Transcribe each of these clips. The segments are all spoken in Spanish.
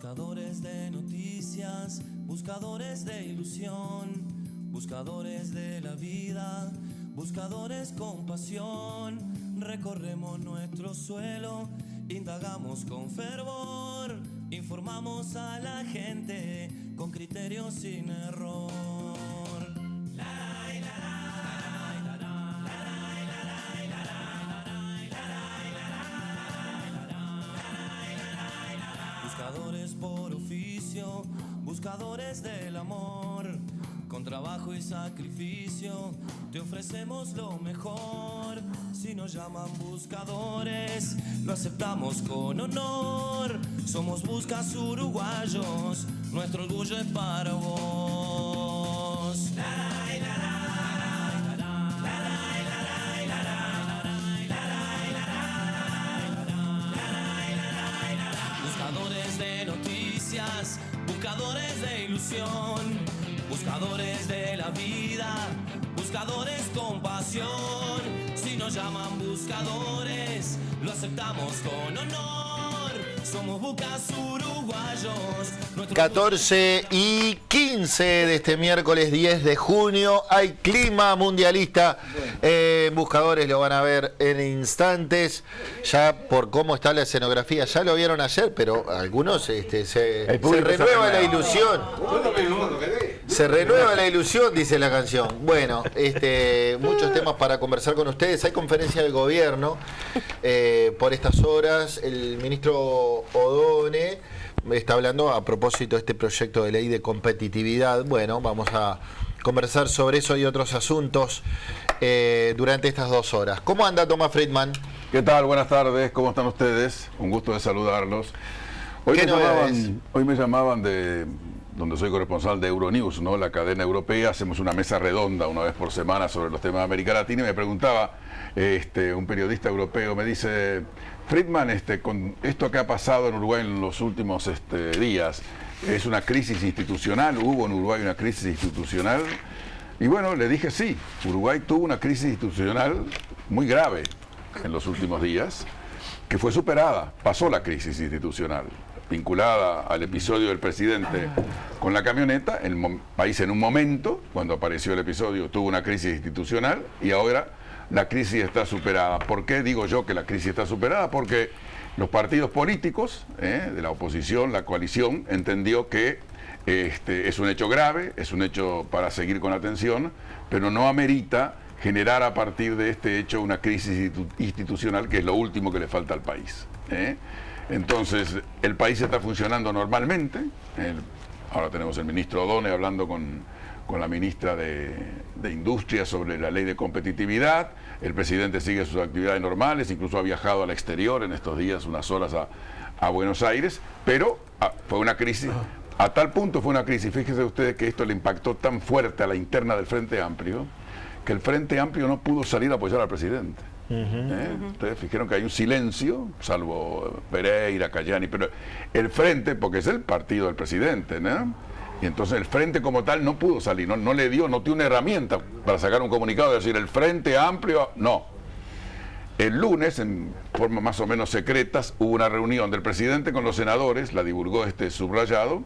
Buscadores de noticias, buscadores de ilusión, buscadores de la vida, buscadores con pasión. Recorremos nuestro suelo, indagamos con fervor, informamos a la gente con criterio sin error. Buscadores por oficio, buscadores del amor, con trabajo y sacrificio, te ofrecemos lo mejor. Si nos llaman buscadores, lo aceptamos con honor. Somos buscas uruguayos, nuestro orgullo es para vos. Buscadores de noticias, buscadores de ilusión, buscadores de la vida, buscadores con pasión. Si nos llaman buscadores, lo aceptamos con honor. Somos buscas uruguayos. 14:15 de este miércoles 10 de junio. Hay clima mundialista. Buscadores lo van a ver en instantes. Ya por cómo está la escenografía. Ya lo vieron ayer, pero algunos se renueva la ilusión. Se renueva la ilusión, dice la canción. Bueno, muchos temas para conversar con ustedes. Hay conferencia del gobierno por estas horas. El ministro Odone está hablando a propósito de este proyecto de ley de competitividad. Bueno, vamos a conversar sobre eso y otros asuntos durante estas 2 horas. ¿Cómo anda Tomás Friedman? ¿Qué tal? Buenas tardes, ¿cómo están ustedes? Un gusto de saludarlos. Hoy me llamaban de donde soy corresponsal de Euronews, ¿no? La cadena europea. Hacemos una mesa redonda una vez por semana sobre los temas de América Latina y me preguntaba un periodista europeo, me dice: Friedman, con esto que ha pasado en Uruguay en los últimos días, ¿es una crisis institucional? ¿Hubo en Uruguay una crisis institucional? Y bueno, le dije sí, Uruguay tuvo una crisis institucional muy grave en los últimos días, que fue superada, pasó la crisis institucional, vinculada al episodio del presidente con la camioneta. El país en un momento, cuando apareció el episodio, tuvo una crisis institucional y ahora la crisis está superada. ¿Por qué digo yo que la crisis está superada? Porque los partidos políticos de la oposición, la coalición, entendió que es un hecho grave, es un hecho para seguir con atención, pero no amerita generar a partir de este hecho una crisis institucional, que es lo último que le falta al país. Entonces, el país está funcionando normalmente. Ahora tenemos el ministro Odone hablando con la ministra de Industria sobre la ley de competitividad. El presidente sigue sus actividades normales, incluso ha viajado al exterior en estos días unas horas a Buenos Aires, pero fue una crisis, a tal punto fue una crisis, fíjense ustedes que esto le impactó tan fuerte a la interna del Frente Amplio, que el Frente Amplio no pudo salir a apoyar al presidente. Ustedes fijaron que hay un silencio, salvo Pereira, Cayani, pero el Frente, porque es el partido del presidente, ¿no? Y entonces el Frente como tal no pudo salir, no tiene una herramienta para sacar un comunicado y decir el Frente Amplio, no. El lunes, en forma más o menos secretas, hubo una reunión del presidente con los senadores, la divulgó subrayado.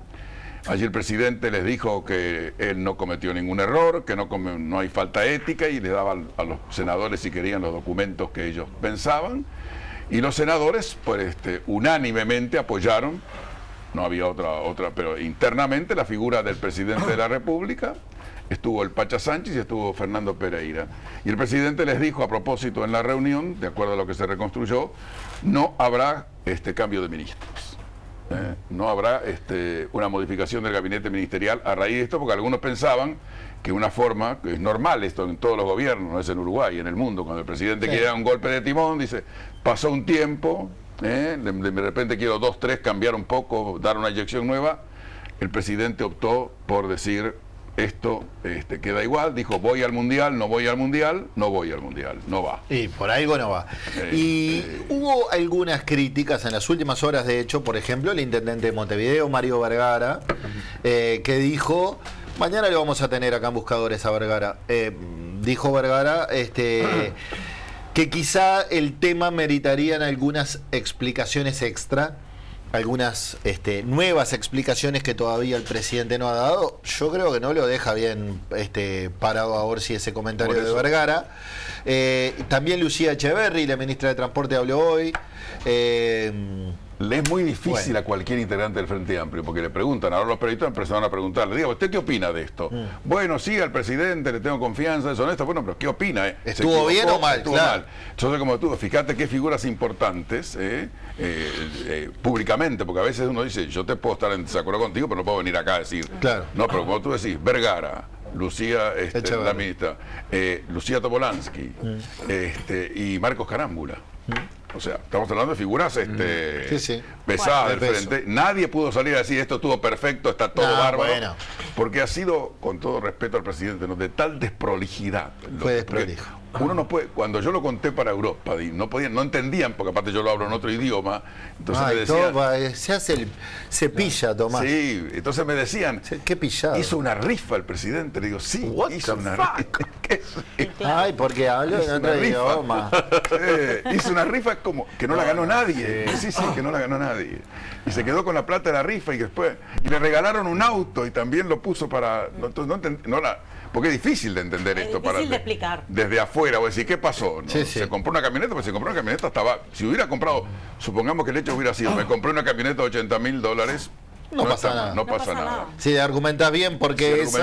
Allí el presidente les dijo que él no cometió ningún error, que no hay falta ética, y le daba a los senadores, si querían, los documentos que ellos pensaban. Y los senadores, pues, unánimemente apoyaron. No había otra, pero internamente la figura del presidente de la República. Estuvo el Pacha Sánchez y estuvo Fernando Pereira. Y el presidente les dijo a propósito en la reunión, de acuerdo a lo que se reconstruyó, no habrá cambio de ministros. No habrá una modificación del gabinete ministerial a raíz de esto, porque algunos pensaban que una forma, que es normal esto en todos los gobiernos, no es en Uruguay, en el mundo, cuando el presidente quiere dar un golpe de timón, dice, pasó un tiempo, de repente quiero 2, 3 cambiar un poco, dar una inyección nueva. El presidente optó por decir, esto queda igual, dijo, voy al mundial, no voy al mundial, no voy al mundial, no va. Y por algo no va. Y hubo algunas críticas en las últimas horas, de hecho, por ejemplo, el intendente de Montevideo, Mario Vergara, que dijo, mañana le vamos a tener acá en Buscadores a Vergara. Dijo Vergara, que quizá el tema meritarían algunas explicaciones extra, algunas nuevas explicaciones que todavía el presidente no ha dado. Yo creo que no lo deja bien parado a ver si ese comentario de Vergara. También Lucía Echeverri, la ministra de Transporte, habló hoy. Le es muy difícil a cualquier integrante del Frente Amplio, porque le preguntan, ahora los periodistas empezaron a preguntarle, diga, ¿usted qué opina de esto? Bueno, sí, al presidente le tengo confianza, es honesto, bueno, pero ¿qué opina? ¿Estuvo bien o mal? Estuvo mal. Entonces, como tú, fíjate qué figuras importantes, públicamente, porque a veces uno dice, yo te puedo estar en desacuerdo contigo, pero no puedo venir acá a decir. Claro. No, pero como tú decís, Vergara, Lucía, la ministra, Lucía Topolansky, y Marcos Carámbula. O sea, estamos hablando de figuras pesadas del frente. Nadie pudo salir a decir esto estuvo perfecto, está todo bárbaro. Bueno. Porque ha sido, con todo respeto al presidente, de tal desprolijidad. Fue desprolijo. Uno no puede, cuando yo lo conté para Europa, no entendían, porque aparte yo lo hablo en otro idioma, entonces me decían... se hace se pilla, Tomás. Sí, entonces me decían, qué pillado. Hizo una rifa el presidente, le digo, sí, hizo una rifa. Ay, porque habló en otro idioma. Hizo una rifa como que no la ganó nadie. Sí, que no la ganó nadie. Y se quedó con la plata de la rifa y después le regalaron un auto y también lo puso para... Porque es difícil de entender esto. Es difícil de explicar. Desde afuera, voy a decir, ¿qué pasó? ¿No? Sí. Se compró una camioneta, pues se compró una camioneta, si hubiera comprado, supongamos que el hecho hubiera sido, me compré una camioneta de $80.000, no pasa nada. No pasa nada. Si argumentas bien porque es.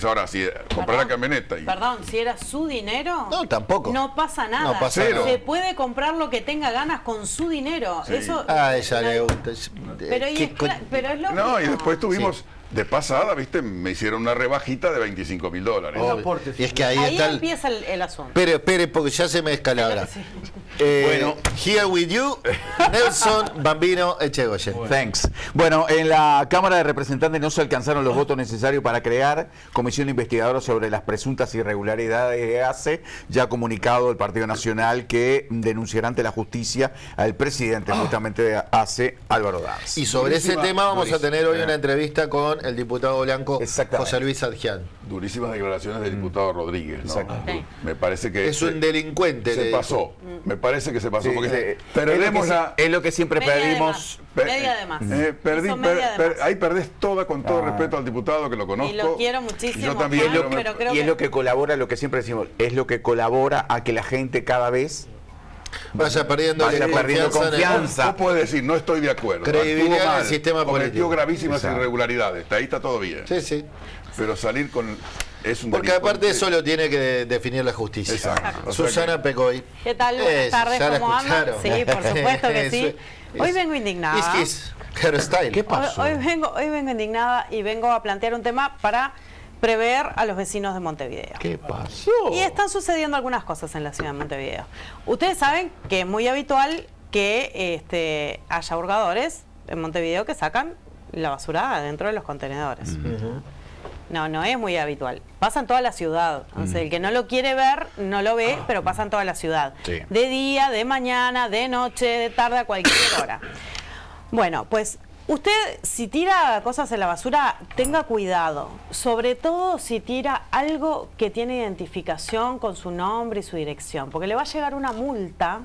Ahora, si comprar la camioneta y... Perdón, si era su dinero... No, tampoco. No pasa nada. No pasa nada. Se puede comprar lo que tenga ganas con su dinero. Sí. Eso... A ella le gusta. Pero es lógico. No, y después tuvimos... De pasada, viste, me hicieron una rebajita de $25.000. Y es que ahí está empieza el asunto. Espere, porque ya se me descalabra. Sí. Bueno, here with you, Nelson Bambino Echegoyen. Thanks. Bueno, en la Cámara de Representantes no se alcanzaron los votos necesarios para crear comisión investigadora sobre las presuntas irregularidades de ACE. Ya ha comunicado el Partido Nacional que denunciará ante la justicia al presidente justamente de ACE, Álvaro Daz. Y sobre ese tema vamos a tener hoy una entrevista con el diputado blanco José Luis Adjian. Durísimas declaraciones del diputado Rodríguez, ¿no? Sí. Me parece que es un delincuente. Se pasó. Me parece que se pasó. Sí, porque es lo que siempre pedimos. Media de más. Ahí perdés toda, con todo respeto al diputado, que lo conozco. Y lo quiero muchísimo. Yo también. Es lo que colabora, lo que siempre decimos, es lo que colabora a que la gente cada vez vaya perdiendo confianza. No puedes decir, no estoy de acuerdo. Credibilidad en el sistema político. Cometió gravísimas irregularidades. Ahí está todo bien. Sí. Pero salir con... Porque aparte de eso lo tiene que definir la justicia. Exacto. Susana Pecoy. ¿Qué tal? Buenas tardes, ¿cómo andan? Sí, por supuesto que sí. Hoy vengo indignada. ¿Qué pasó? Hoy vengo indignada y vengo a plantear un tema para prever a los vecinos de Montevideo. ¿Qué pasó? Y están sucediendo algunas cosas en la ciudad de Montevideo. Ustedes saben que es muy habitual que haya hurgadores en Montevideo que sacan la basura dentro de los contenedores. No es muy habitual. Pasa en toda la ciudad. Entonces, el que no lo quiere ver, no lo ve, pero pasa en toda la ciudad. Sí. De día, de mañana, de noche, de tarde, a cualquier hora. Bueno, pues usted si tira cosas en la basura, tenga cuidado. Sobre todo si tira algo que tiene identificación con su nombre y su dirección. Porque le va a llegar una multa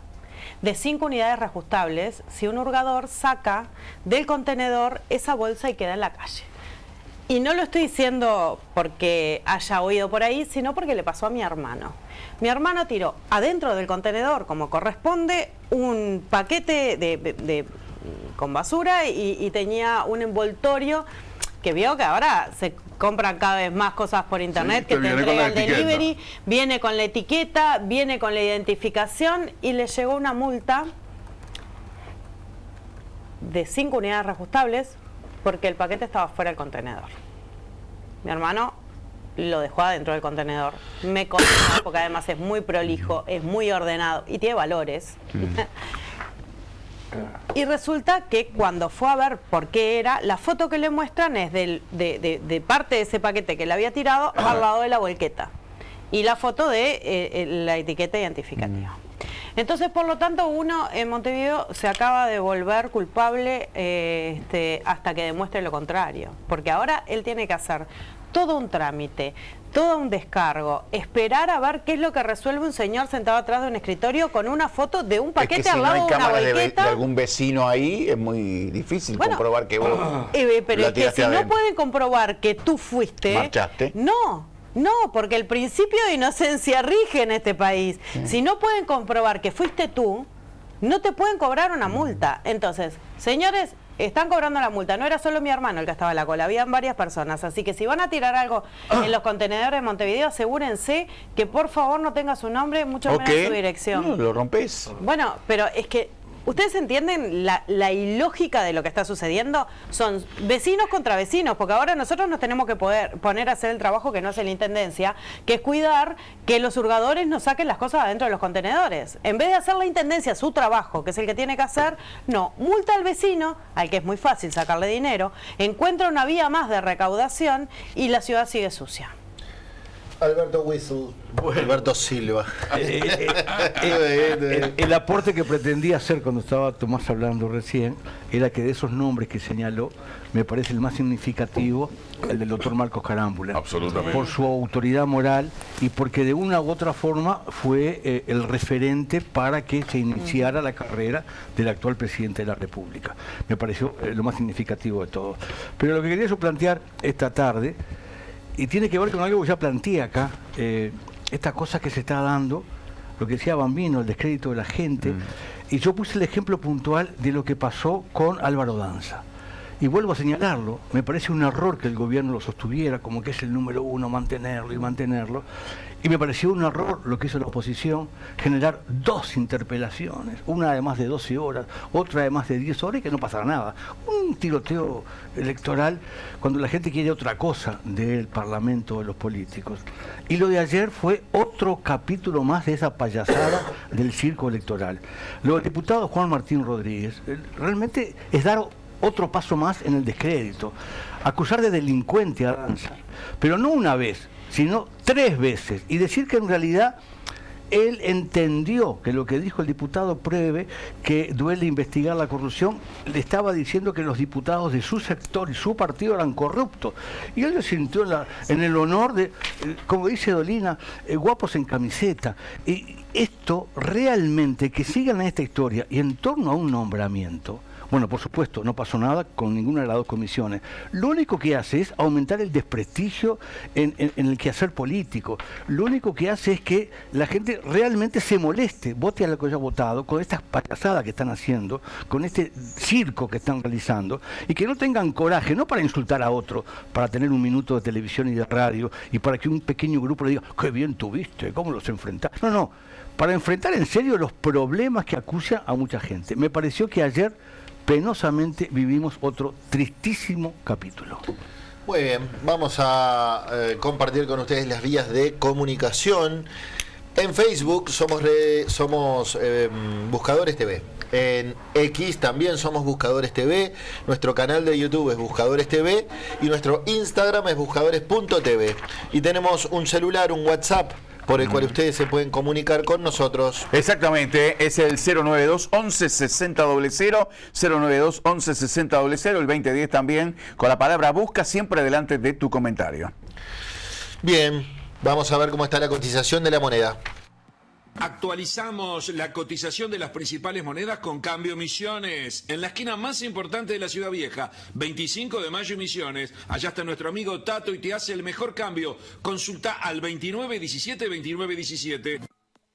de 5 unidades reajustables si un hurgador saca del contenedor esa bolsa y queda en la calle. Y no lo estoy diciendo porque haya oído por ahí, sino porque le pasó a mi hermano. Mi hermano tiró adentro del contenedor, como corresponde, un paquete con basura y tenía un envoltorio que vio que ahora se compran cada vez más cosas por internet, que te entrega el delivery, viene con la etiqueta, viene con la identificación y le llegó una multa de 5 unidades reajustables porque el paquete estaba fuera del contenedor. Mi hermano lo dejó adentro del contenedor. Me contó, porque además es muy prolijo, es muy ordenado y tiene valores. Y resulta que cuando fue a ver por qué era, la foto que le muestran es de parte de ese paquete que le había tirado al lado de la volqueta. Y la foto de la etiqueta identificativa. Entonces, por lo tanto, uno en Montevideo se acaba de volver culpable hasta que demuestre lo contrario. Porque ahora él tiene que hacer todo un trámite, todo un descargo, esperar a ver qué es lo que resuelve un señor sentado atrás de un escritorio con una foto de un paquete es que si al lado no hay de una cámaras bolqueta. de algún vecino ahí, es muy difícil comprobar que vos Pero la es que tiraste si no adentro. pueden comprobar que tú fuiste, ¿Marchaste? No, porque el principio de inocencia rige en este país. Si no pueden comprobar que fuiste tú, no te pueden cobrar una multa. Entonces, señores, están cobrando la multa. No era solo mi hermano el que estaba en la cola, habían varias personas. Así que si van a tirar algo en los contenedores de Montevideo, asegúrense que por favor no tenga su nombre, mucho menos su dirección. No, lo rompes. Bueno, pero es que ¿ustedes entienden la ilógica de lo que está sucediendo? Son vecinos contra vecinos, porque ahora nosotros nos tenemos que poner a hacer el trabajo que no hace la Intendencia, que es cuidar que los hurgadores no saquen las cosas adentro de los contenedores. En vez de hacer la Intendencia su trabajo, que es el que tiene que hacer, no, multa al vecino, al que es muy fácil sacarle dinero, encuentra una vía más de recaudación y la ciudad sigue sucia. Alberto Whistle, Alberto Silva. El aporte que pretendía hacer cuando estaba Tomás hablando recién era que de esos nombres que señaló, me parece el más significativo el del doctor Marcos Carámbula. Absolutamente. Por su autoridad moral y porque de una u otra forma fue el referente para que se iniciara la carrera del actual presidente de la República. Me pareció lo más significativo de todo. Pero lo que quería yo plantear esta tarde, y tiene que ver con algo que ya planteé acá, esta cosa que se está dando, lo que decía Bambino, el descrédito de la gente, y yo puse el ejemplo puntual de lo que pasó con Álvaro Danza. Y vuelvo a señalarlo, me parece un error que el gobierno lo sostuviera, como que es el número uno, mantenerlo, y me pareció un error lo que hizo la oposición, generar 2 interpelaciones, una de más de 12 horas, otra de más de 10 horas, y que no pasara nada. Un tiroteo electoral cuando la gente quiere otra cosa del Parlamento, de los políticos. Y lo de ayer fue otro capítulo más de esa payasada del circo electoral. Lo del diputado Juan Martín Rodríguez realmente es dar otro paso más en el descrédito, acusar de delincuente a Danza, pero no una vez, sino 3 veces, y decir que en realidad él entendió que lo que dijo el diputado Preve, que duele investigar la corrupción, le estaba diciendo que los diputados de su sector y su partido eran corruptos, y él se sintió en el honor de, como dice Dolina, guapos en camiseta. Y esto realmente, que sigan en esta historia y en torno a un nombramiento. Bueno, por supuesto, no pasó nada con ninguna de las 2 comisiones. Lo único que hace es aumentar el desprestigio en el quehacer político. Lo único que hace es que la gente realmente se moleste, vote a lo que haya votado, con estas payasadas que están haciendo, con este circo que están realizando, y que no tengan coraje, no para insultar a otro, para tener un minuto de televisión y de radio, y para que un pequeño grupo le diga, qué bien tuviste, cómo los enfrentaste. No, para enfrentar en serio los problemas que acusan a mucha gente. Me pareció que ayer penosamente vivimos otro tristísimo capítulo. Muy bien, vamos a compartir con ustedes las vías de comunicación. En Facebook somos Buscadores TV. En X también somos Buscadores TV. Nuestro canal de YouTube es Buscadores TV. Y nuestro Instagram es buscadores.tv. Y tenemos un celular, un WhatsApp, por el cual ustedes se pueden comunicar con nosotros. Exactamente, es el 092 11 60 00, 092 11 60 00, el 2010 también, con la palabra busca siempre delante de tu comentario. Bien, vamos a ver cómo está la cotización de la moneda. Actualizamos la cotización de las principales monedas con Cambio Misiones. En la esquina más importante de la Ciudad Vieja, 25 de mayo Misiones. Allá está nuestro amigo Tato y te hace el mejor cambio. Consulta al 2917-2917.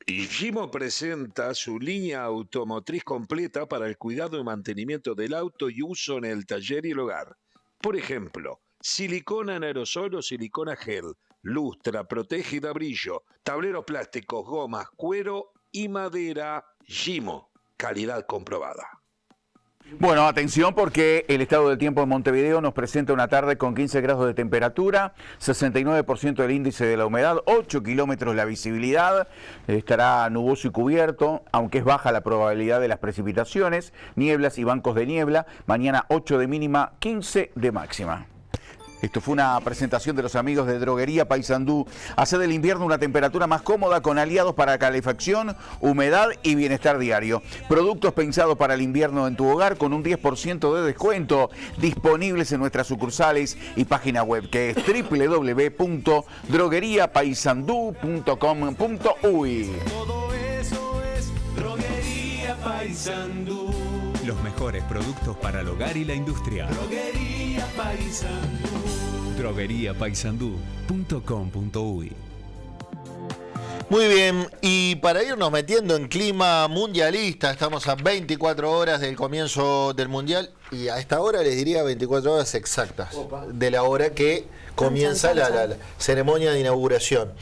Y Gimo presenta su línea automotriz completa para el cuidado y mantenimiento del auto y uso en el taller y el hogar. Por ejemplo, silicona en aerosol o silicona gel, lustra, protege y da brillo, tableros plásticos, gomas, cuero y madera. Gimo, calidad comprobada. Bueno, atención porque el estado del tiempo en Montevideo nos presenta una tarde con 15 grados de temperatura, 69% el índice de la humedad, 8 kilómetros la visibilidad, estará nuboso y cubierto, aunque es baja la probabilidad de las precipitaciones, nieblas y bancos de niebla, mañana 8 de mínima, 15 de máxima. Esto fue una presentación de los amigos de Droguería Paysandú. Hace del invierno una temperatura más cómoda con aliados para calefacción, humedad y bienestar diario. Productos pensados para el invierno en tu hogar con un 10% de descuento. Disponibles en nuestras sucursales y página web que es www.drogueriapaysandú.com.uy. Todo eso es Droguería Paysandú. Los mejores productos para el hogar y la industria. Droguería Paysandú. drogueriapaysandú.com.uy. Muy bien, y para irnos metiendo en clima mundialista, estamos a 24 horas del comienzo del Mundial y a esta hora les diría 24 horas exactas de la hora que comienza la ceremonia de inauguración.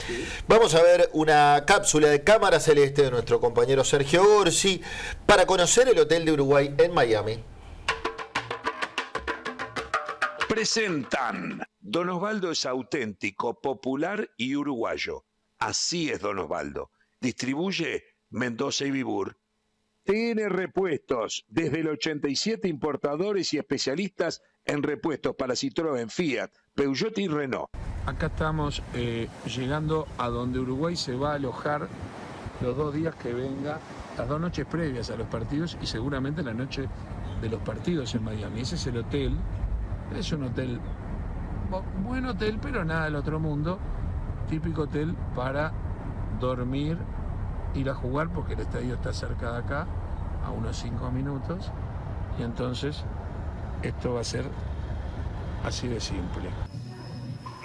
Vamos a ver una cápsula de Cámara Celeste de nuestro compañero Sergio Gorsi para conocer el Hotel de Uruguay en Miami. Presentan. Don Osvaldo es auténtico, popular y uruguayo. Así es Don Osvaldo. Distribuye Mendoza y Vibur. TN Repuestos, desde el 87 importadores y especialistas en repuestos para Citroën, Fiat, Peugeot y Renault. Acá estamos llegando a donde Uruguay se va a alojar los 2 días que venga, las 2 noches previas a los partidos y seguramente la noche de los partidos en Miami. Ese es el hotel. Es un hotel, buen hotel, pero nada del otro mundo. Típico hotel para dormir, ir a jugar, porque el estadio está cerca de acá, a unos 5 minutos. Y entonces esto va a ser así de simple.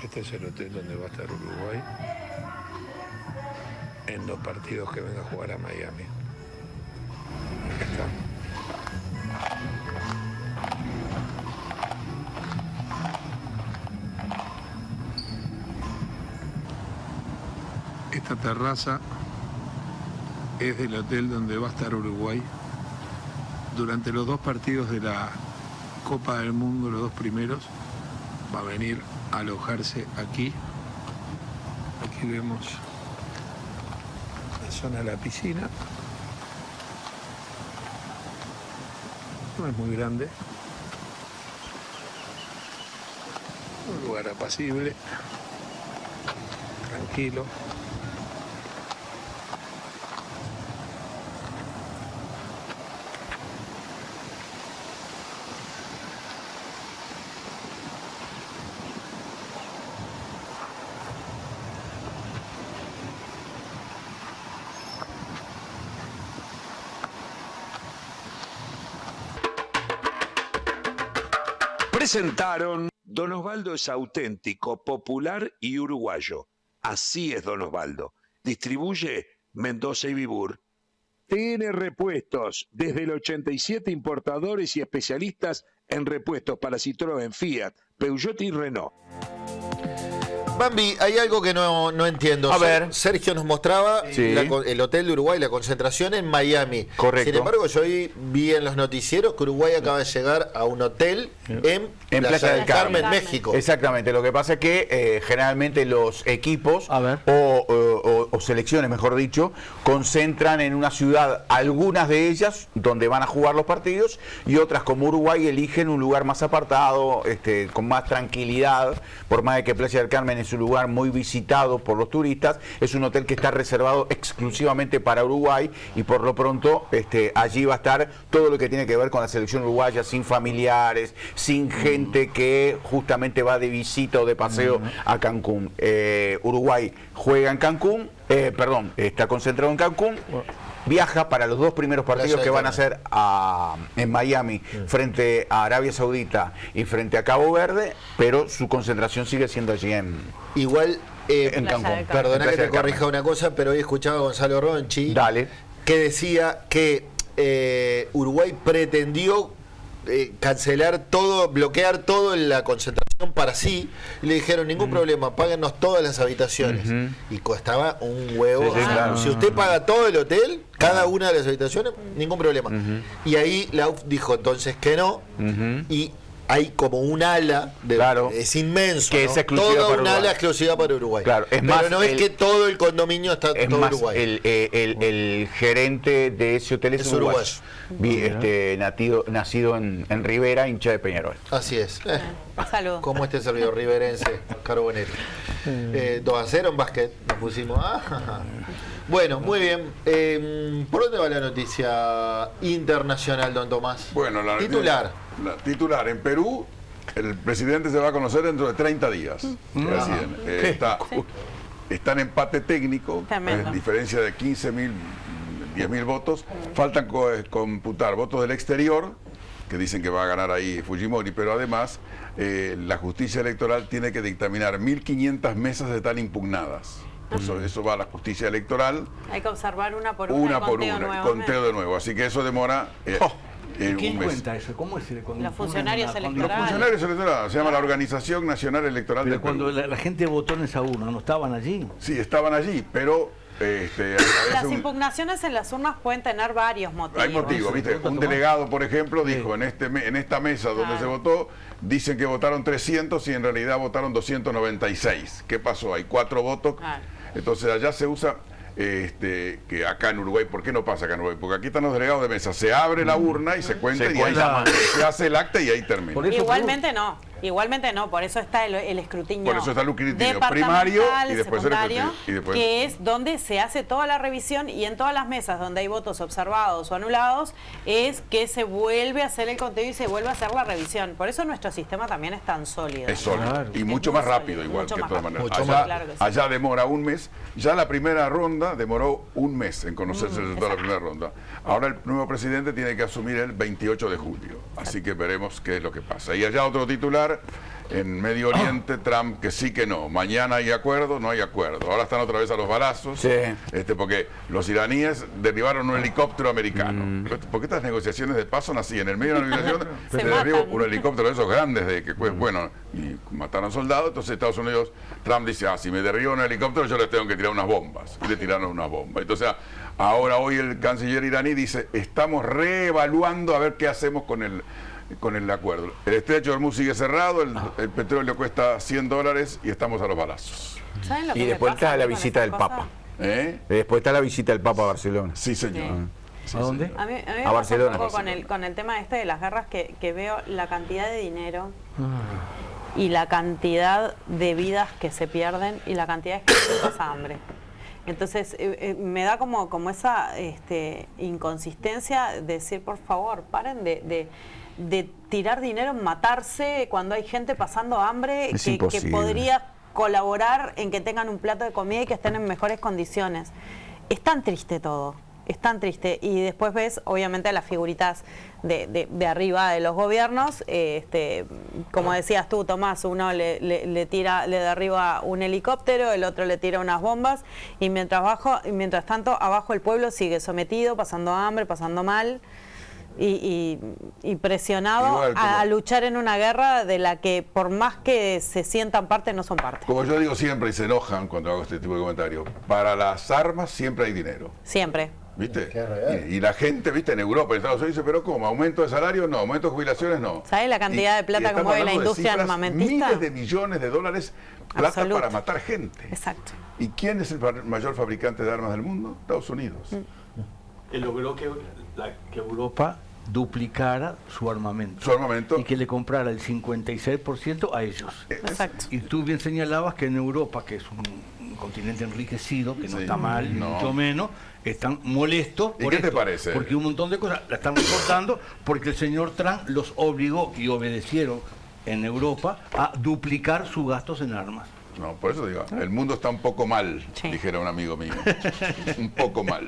Este es el hotel donde va a estar Uruguay en los partidos que venga a jugar a Miami. Acá está. Esta terraza es del hotel donde va a estar Uruguay durante los 2 partidos de la Copa del Mundo, los 2 primeros. Va a venir a alojarse aquí. Aquí vemos la zona de la piscina. No es muy grande. Un lugar apacible, tranquilo. Presentaron. Don Osvaldo es auténtico, popular y uruguayo. Así es Don Osvaldo. Distribuye Mendoza y Vibur. TN Repuestos, desde el 87 importadores y especialistas en repuestos para Citroën, Fiat, Peugeot y Renault. Bambi, hay algo que no entiendo. A ver. Sergio nos mostraba Sí. el Hotel de Uruguay, la concentración en Miami. Correcto. Sin embargo, yo hoy vi en los noticieros que Uruguay acaba de llegar a un hotel en Playa del Carmen, México. Exactamente, lo que pasa es que generalmente los equipos A ver. o selecciones, mejor dicho, concentran en una ciudad, algunas de ellas donde van a jugar los partidos y otras como Uruguay eligen un lugar más apartado, con más tranquilidad, por más de que Playa del Carmen es un lugar muy visitado por los turistas, es un hotel que está reservado exclusivamente para Uruguay y por lo pronto allí va a estar todo lo que tiene que ver con la selección uruguaya, sin familiares, sin gente que justamente va de visita o de paseo a Cancún. Uruguay juega en Cancún, está concentrado en Cancún, viaja para los 2 primeros partidos que van a ser en Miami, frente a Arabia Saudita y frente a Cabo Verde, pero su concentración sigue siendo allí en Cancún. Perdona que te Playa del corrija Carmen. una cosa, pero hoy escuchaba a Gonzalo Ronchi Dale. que decía que Uruguay pretendió cancelar todo, bloquear todo en la concentración para sí, y le dijeron ningún problema, páguennos todas las habitaciones. Y costaba un huevo. Sí, claro. Si usted paga todo el hotel, cada una de las habitaciones, ningún problema. Y ahí la UF dijo entonces que no, y hay como un ala, Claro. es inmenso, Que ¿no? es exclusiva Toda para un Uruguay. ala exclusiva para Uruguay. Claro, es pero más, no es que todo el condominio está Es todo más, Uruguay. el gerente de ese hotel es Es uruguayo. Nacido en Rivera, hincha de Peñarol. Así es. Salud. Como este servidor riverense, Carbonero. 2-0 en básquet, nos pusimos. Bueno, muy bien. ¿Por dónde va la noticia internacional, don Tomás? Bueno, Titular. Titular. En Perú, el presidente se va a conocer dentro de 30 días. Está en empate técnico, Tremendo. diferencia de 15.000, 10.000 votos. Faltan computar votos del exterior, que dicen que va a ganar ahí Fujimori, pero además la justicia electoral tiene que dictaminar 1.500 mesas están impugnadas. Eso va a la justicia electoral. Hay que observar una por Una y por conteo una, nuevamente. conteo de nuevo. Así que eso demora ¿Quién un mes. cuenta eso? ¿Cómo es? Los funcionarios Los electorales. funcionarios electorales, se llama la Organización Nacional Electoral Pero del Perú. cuando la gente votó en esa urna, ¿no estaban allí? Sí, estaban allí, pero Las impugnaciones en las urnas pueden tener varios motivos. hay motivos, ¿viste? Un delegado, por ejemplo, dijo en esta mesa donde se votó, dicen que votaron 300 y en realidad votaron 296. ¿Qué pasó? Hay 4 votos. Entonces allá se usa que acá en Uruguay, ¿por qué no pasa acá en Uruguay? Porque aquí están los delegados de mesa, se abre la urna y se cuenta y ahí se hace el acta y ahí termina. Igualmente no, por eso está el escrutinio. Por eso está el escrutinio primario y después el secundario, escrutinio. que es donde se hace toda la revisión y en todas las mesas donde hay votos observados o anulados, es que se vuelve a hacer el conteo y se vuelve a hacer la revisión. Por eso nuestro sistema también es tan sólido. Es sólido. Claro. Y mucho más rápido, igual, mucho que de más todas rápido. maneras. Claro que sí. Allá demora un mes. Ya la primera ronda demoró un mes en conocerse el resultado de la primera ronda. Ahora el nuevo presidente tiene que asumir el 28 de julio. Así que veremos qué es lo que pasa. Y allá otro titular. En Medio Oriente, Trump que sí que no. Mañana hay acuerdo, no hay acuerdo. Ahora están otra vez a los balazos. Sí. Porque los iraníes derribaron un helicóptero americano. Porque estas negociaciones de paz son así. En el medio de la negociación Se se derriba matan. un helicóptero de esos grandes y mataron soldados. Entonces Estados Unidos, Trump dice, si me derriba un helicóptero yo les tengo que tirar unas bombas. Y le tiraron unas bombas. Entonces hoy el canciller iraní dice, estamos reevaluando a ver qué hacemos con el acuerdo. El estrecho de Hormuz sigue cerrado, el petróleo cuesta $100 y estamos a los balazos. ¿Saben lo que Y me después pasa está la con visita esa del cosa? Papa. ¿Eh? Después está la visita del Papa a Barcelona. Sí, señor. Sí, ¿A dónde? señor. A mí me A pasa Barcelona. un poco con el tema de las guerras que veo la cantidad de dinero y la cantidad de vidas que se pierden y la cantidad de gente que pasa hambre. Entonces me da como esa inconsistencia de decir, por favor, paren de tirar dinero en matarse cuando hay gente pasando hambre Es que imposible. podría colaborar en que tengan un plato de comida y que estén en mejores condiciones. Es tan triste todo. Es tan triste. Y después ves, obviamente, las figuritas de arriba de los gobiernos. Como decías tú, Tomás, uno le derriba un helicóptero, el otro le tira unas bombas, y mientras tanto, abajo el pueblo sigue sometido, pasando hambre, pasando mal, y presionado Igual, a luchar en una guerra de la que, por más que se sientan parte, no son parte. Como yo digo siempre y se enojan cuando hago este tipo de comentarios, para las armas siempre hay dinero. Siempre. ¿Viste? Y la gente, ¿viste? En Europa, en Estados Unidos dice, pero ¿cómo? ¿Aumento de salario? No. ¿Aumento de jubilaciones? No. ¿Sabes la cantidad de plata que estamos mueve la hablando de industria cifras, armamentista? Miles de millones de dólares, plata Absoluto. para matar gente. Exacto. ¿Y quién es el mayor fabricante de armas del mundo? Estados Unidos. Logró que Europa duplicara su armamento. Su armamento. Y que le comprara el 56% a ellos. Exacto. Y tú bien señalabas que en Europa, que es un continente enriquecido, que no Sí. está mal, ni No. mucho menos, están molestos ¿Y por qué te esto, parece? porque un montón de cosas la están recortando porque el señor Trump los obligó y obedecieron en Europa a duplicar sus gastos en armas. No, por eso digo, el mundo está un poco mal, Sí. dijera un amigo mío. Un poco mal.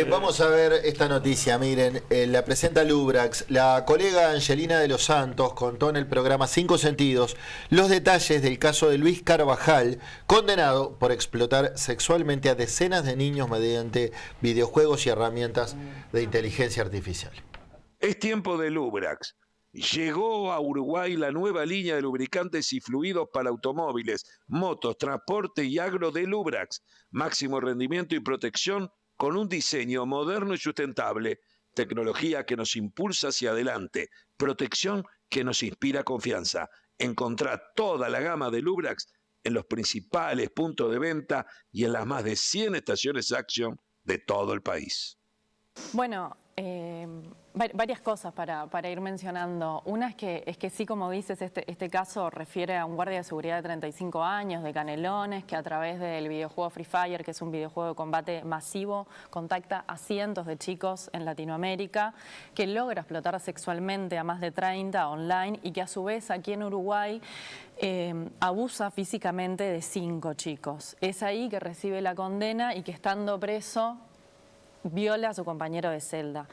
Vamos a ver esta noticia, miren, la presenta Lubrax. La colega Angelina de los Santos contó en el programa Cinco Sentidos los detalles del caso de Luis Carvajal, condenado por explotar sexualmente a decenas de niños mediante videojuegos y herramientas de inteligencia artificial. Es tiempo de Lubrax. Llegó a Uruguay la nueva línea de lubricantes y fluidos para automóviles, motos, transporte y agro de Lubrax. Máximo rendimiento y protección con un diseño moderno y sustentable. Tecnología que nos impulsa hacia adelante. Protección que nos inspira confianza. Encontrá toda la gama de Lubrax en los principales puntos de venta y en las más de 100 estaciones Action de todo el país. Bueno, varias cosas para ir mencionando. Una es que sí, como dices, este caso refiere a un guardia de seguridad de 35 años, de Canelones, que a través del videojuego Free Fire, que es un videojuego de combate masivo, contacta a cientos de chicos en Latinoamérica, que logra explotar sexualmente a más de 30 online y que a su vez aquí en Uruguay abusa físicamente de 5 chicos. Es ahí que recibe la condena y que estando preso viola a su compañero de celda.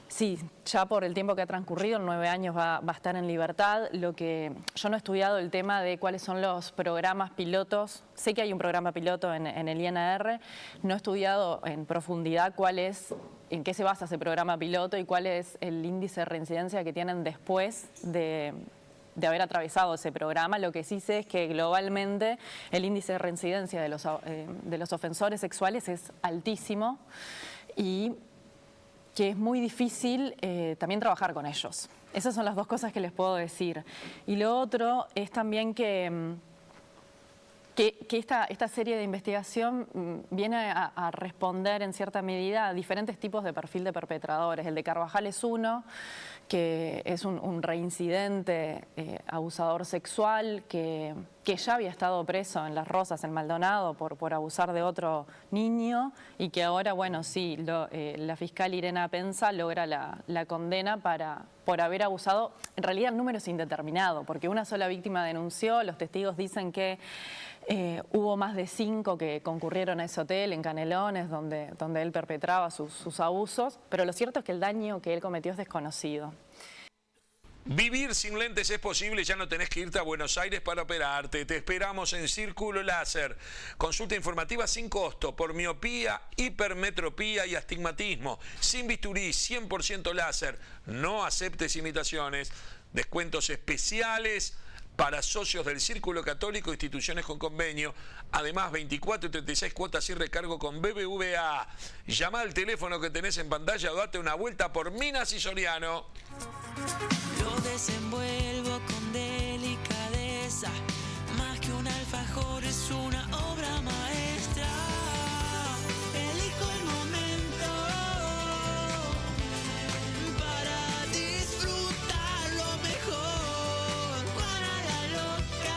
Sí, ya por el tiempo que ha transcurrido, en 9 años va a estar en libertad. Yo no he estudiado el tema de cuáles son los programas pilotos. Sé que hay un programa piloto en el INR. No he estudiado en profundidad en qué se basa ese programa piloto y cuál es el índice de reincidencia que tienen después de haber atravesado ese programa. Lo que sí sé es que globalmente el índice de reincidencia de los ofensores sexuales es altísimo y que es muy difícil también trabajar con ellos. Esas son las dos cosas que les puedo decir. Y lo otro es también que esta serie de investigación viene a responder en cierta medida a diferentes tipos de perfil de perpetradores. El de Carvajal es uno, que es un reincidente abusador sexual que ya había estado preso en Las Rosas, en Maldonado, por abusar de otro niño y que ahora, bueno, sí, la fiscal Irena Penza logra la condena por haber abusado. En realidad el número es indeterminado, porque una sola víctima denunció, los testigos dicen que hubo más de 5 que concurrieron a ese hotel en Canelones donde él perpetraba sus abusos, pero lo cierto es que el daño que él cometió es desconocido. Vivir sin lentes es posible, ya no tenés que irte a Buenos Aires para operarte. Te esperamos en Círculo Láser. Consulta informativa sin costo por miopía, hipermetropía y astigmatismo. Sin bisturí, 100% láser. No aceptes imitaciones. Descuentos especiales para socios del Círculo Católico, instituciones con convenio. Además, 24 y 36 cuotas sin recargo con BBVA. Llama al teléfono que tenés en pantalla o date una vuelta por Minas y Soriano. Lo desenvuelvo con delicadeza, más que un alfajor es una obra maestra. Elijo el momento para disfrutar lo mejor. Juana la loca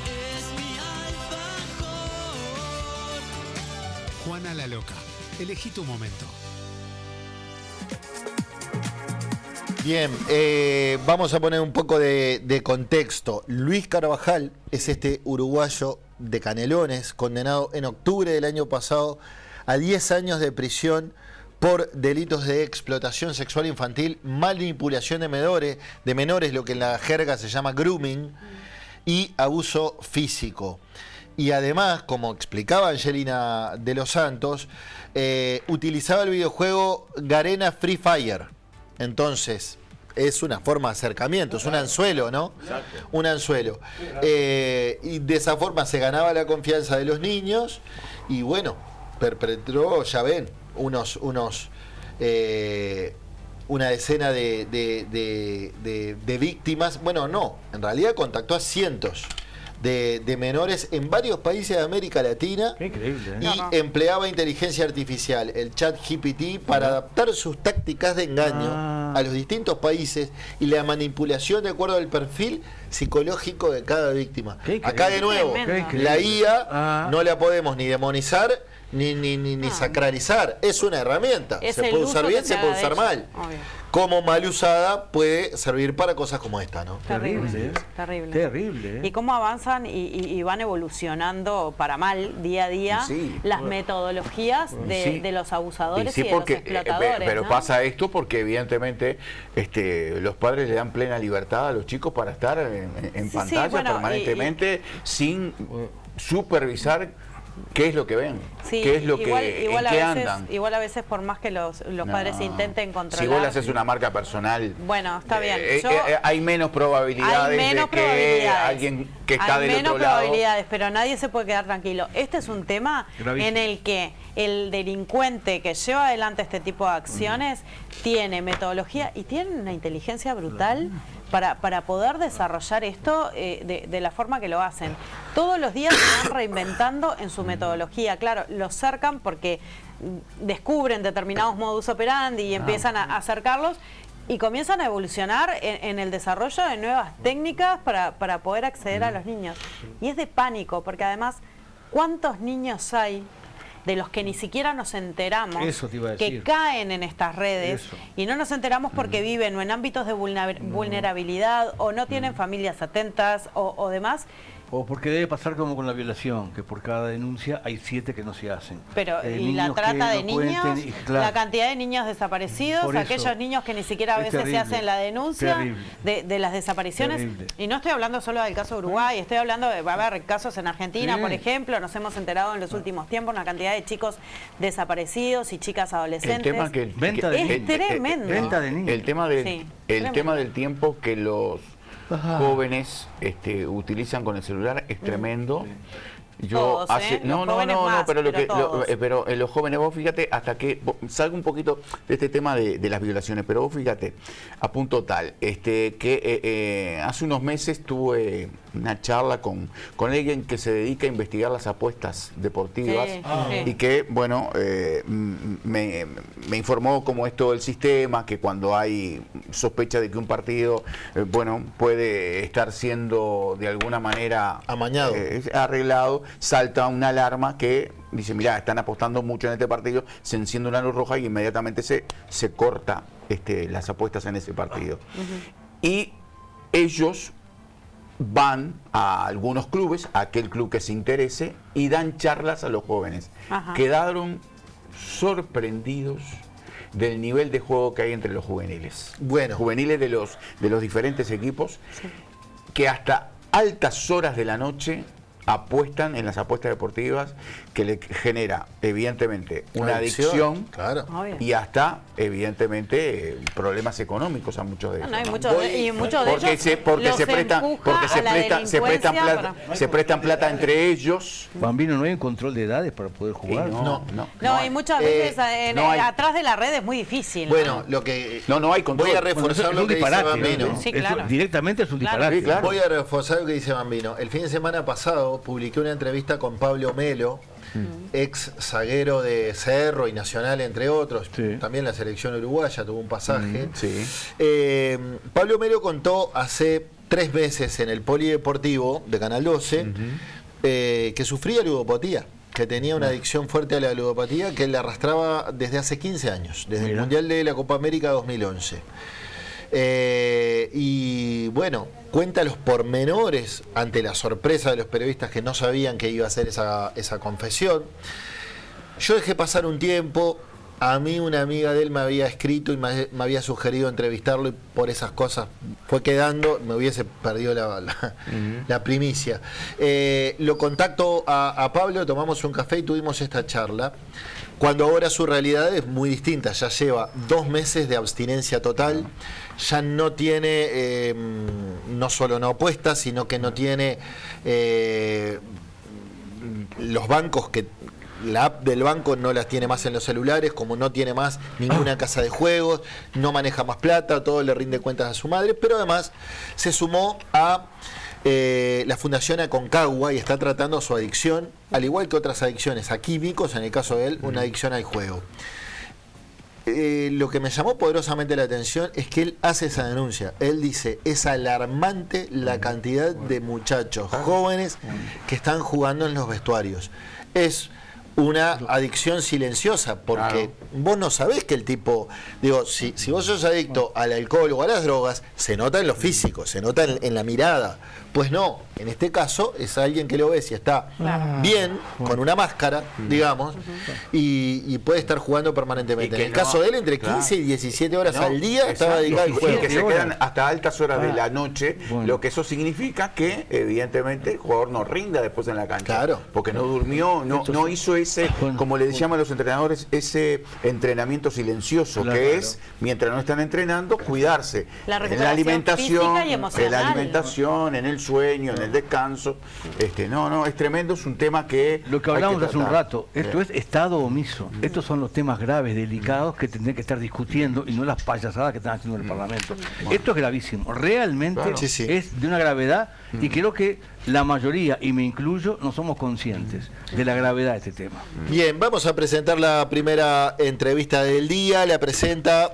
es mi alfajor. Juana la loca, elegí tu momento. Bien, vamos a poner un poco de contexto. Luis Carvajal es este uruguayo de Canelones, condenado en octubre del año pasado a 10 años de prisión por delitos de explotación sexual infantil, manipulación de menores, lo que en la jerga se llama grooming, y abuso físico. Y además, como explicaba Angelina de los Santos, utilizaba el videojuego Garena Free Fire. Entonces, es una forma de acercamiento, es un anzuelo, ¿no? Exacto. Un anzuelo. Y de esa forma se ganaba la confianza de los niños y bueno, perpetró, ya ven, una decena de víctimas. Bueno, no, en realidad contactó a cientos de menores en varios países de América Latina. Qué increíble, ¿eh? Y empleaba inteligencia artificial, el ChatGPT, para adaptar sus tácticas de engaño a los distintos países y la manipulación de acuerdo al perfil psicológico de cada víctima. Acá de nuevo, la IA no la podemos ni demonizar ni sacralizar. Es una herramienta. Se puede usar bien, se puede usar mal. Obvio. Como mal usada puede servir para cosas como esta, ¿no? Terrible. Terrible. Y cómo avanzan y van evolucionando para mal día a día las metodologías de los abusadores y de los explotadores. Pero ¿no? pasa esto porque evidentemente los padres le dan plena libertad a los chicos para estar en pantalla permanentemente sin supervisar ¿Qué es lo que ven? Sí, ¿Qué es lo igual que a en qué veces, andan? Igual a veces por más que los padres intenten controlar. Si vos le haces una marca personal, bueno, está bien. hay menos probabilidades de que alguien que está del otro lado. Hay menos probabilidades, pero nadie se puede quedar tranquilo. Este es un tema en el que el delincuente que lleva adelante este tipo de acciones tiene metodología y tiene una inteligencia brutal para poder desarrollar esto de la forma que lo hacen. Todos los días se van reinventando en su metodología. Claro, los cercan porque descubren determinados modus operandi y empiezan a acercarlos y comienzan a evolucionar en el desarrollo de nuevas técnicas para poder acceder a los niños. Y es de pánico, porque además, ¿cuántos niños hay de los que ni siquiera nos enteramos que caen en estas redes y no nos enteramos porque viven o en ámbitos de vulnerabilidad o no tienen familias atentas o demás? O porque debe pasar como con la violación, que por cada denuncia hay 7 que no se hacen. Pero y la trata de niños, la cantidad de niños desaparecidos, aquellos niños que ni siquiera a veces se hacen la denuncia de las desapariciones. Y no estoy hablando solo del caso de Uruguay, estoy hablando de, va a haber casos en Argentina, por ejemplo, nos hemos enterado en los últimos tiempos una cantidad de chicos desaparecidos y chicas adolescentes. El tema que es tremendo. Venta de niños. El tema del tiempo que los jóvenes utilizan con el celular es tremendo. Yo todos, pero en los jóvenes, vos fíjate, hasta que salga un poquito de este tema de las violaciones, pero vos fíjate, a punto tal, que hace unos meses tuve una charla con alguien que se dedica a investigar las apuestas deportivas y que, bueno, me informó cómo es todo el sistema, que cuando hay sospecha de que un partido, puede estar siendo de alguna manera amañado, arreglado, salta una alarma que dice, mirá, están apostando mucho en este partido, se enciende una luz roja y inmediatamente se corta las apuestas en ese partido. Y ellos van a algunos clubes, a aquel club que se interese, y dan charlas a los jóvenes. Quedaron sorprendidos del nivel de juego que hay entre los juveniles. Juveniles de los diferentes equipos, que hasta altas horas de la noche apuestan en las apuestas deportivas, que le genera evidentemente una adicción y hasta evidentemente problemas económicos a muchos de ellos. Porque se prestan plata entre ellos. Bambino, no hay un control de edades para poder jugar. No, y muchas veces atrás de la red es muy difícil. Bueno, lo que no hay control. Voy a reforzar lo que dice Bambino. Sí, claro. Directamente es un disparate. Claro. Voy a reforzar lo que dice Bambino. El fin de semana pasado publiqué una entrevista con Pablo Melo, ex zaguero de Cerro y Nacional, entre otros. También la selección uruguaya tuvo un pasaje. Pablo Melo contó hace 3 meses en el Polideportivo de Canal 12 que sufría ludopatía, que tenía una adicción fuerte a la ludopatía que le arrastraba desde hace 15 años, desde el Mundial de la Copa América 2011. Y bueno, cuenta los pormenores ante la sorpresa de los periodistas que no sabían que iba a hacer esa confesión. Yo dejé pasar un tiempo. A mí una amiga de él me había escrito y me había sugerido entrevistarlo, y por esas cosas fue quedando, me hubiese perdido la primicia. Lo contacto a Pablo, tomamos un café y tuvimos esta charla, cuando ahora su realidad es muy distinta. Ya lleva 2 meses de abstinencia total, ya no tiene, no solo no apuesta, sino que no tiene los bancos que... La app del banco no las tiene más en los celulares, como no tiene más ninguna casa de juegos, no maneja más plata, todo le rinde cuentas a su madre, pero además se sumó a la Fundación Aconcagua y está tratando su adicción, al igual que otras adicciones a químicos, en el caso de él, una adicción al juego. Lo que me llamó poderosamente la atención es que él hace esa denuncia. Él dice, es alarmante la cantidad de muchachos jóvenes que están jugando en los vestuarios. Es una adicción silenciosa, porque vos no sabés que el tipo, digo, si vos sos adicto al alcohol o a las drogas, se nota en lo físico, se nota en la mirada. Pues no, en este caso es alguien que lo ves y está bien, con una máscara, digamos, y puede estar jugando permanentemente. En el caso de él, entre 15 y 17 horas al día estaba dedicado al juego. Que se quedan hasta altas horas de la noche, lo que eso significa que, evidentemente, el jugador no rinda después en la cancha. Porque no durmió, no hizo ese, como le decían a los entrenadores, ese entrenamiento silencioso, que es, mientras no están entrenando, cuidarse. En la alimentación, en el sueño, en el descanso. No, es tremendo, es un tema que... Lo que hablamos hace un rato, esto es estado omiso. Estos son los temas graves, delicados, que tendrán que estar discutiendo y no las payasadas que están haciendo en el Parlamento. Esto es gravísimo, realmente es de una gravedad y creo que la mayoría, y me incluyo, no somos conscientes de la gravedad de este tema. Bien, vamos a presentar la primera entrevista del día. La presenta,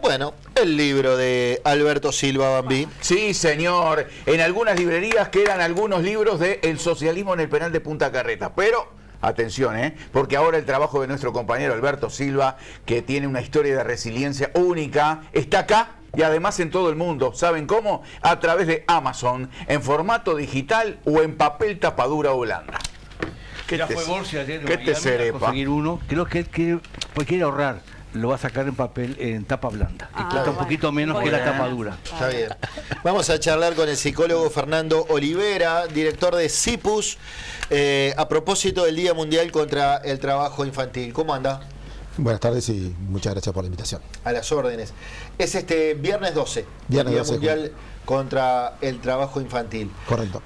el libro de Alberto Silva Bambí. Sí, señor. En algunas librerías quedan algunos libros de El socialismo en el penal de Punta Carretas, pero... atención, porque ahora el trabajo de nuestro compañero Alberto Silva, que tiene una historia de resiliencia única, está acá y además en todo el mundo. ¿Saben cómo? A través de Amazon, en formato digital o en papel tapadura blanda. Ya fue Borsi ayer ¿Qué te serepa? Conseguir uno, creo que quiere ahorrar. Lo va a sacar en papel, en tapa blanda. Y cuesta un poquito menos que la tapa dura. Está bien. Vamos a charlar con el psicólogo Fernando Olivera, director de CIPUS, a propósito del Día Mundial contra el Trabajo Infantil. ¿Cómo anda? Buenas tardes y muchas gracias por la invitación. A las órdenes. Es este viernes 12, el Día Mundial contra el Trabajo Infantil. Correcto.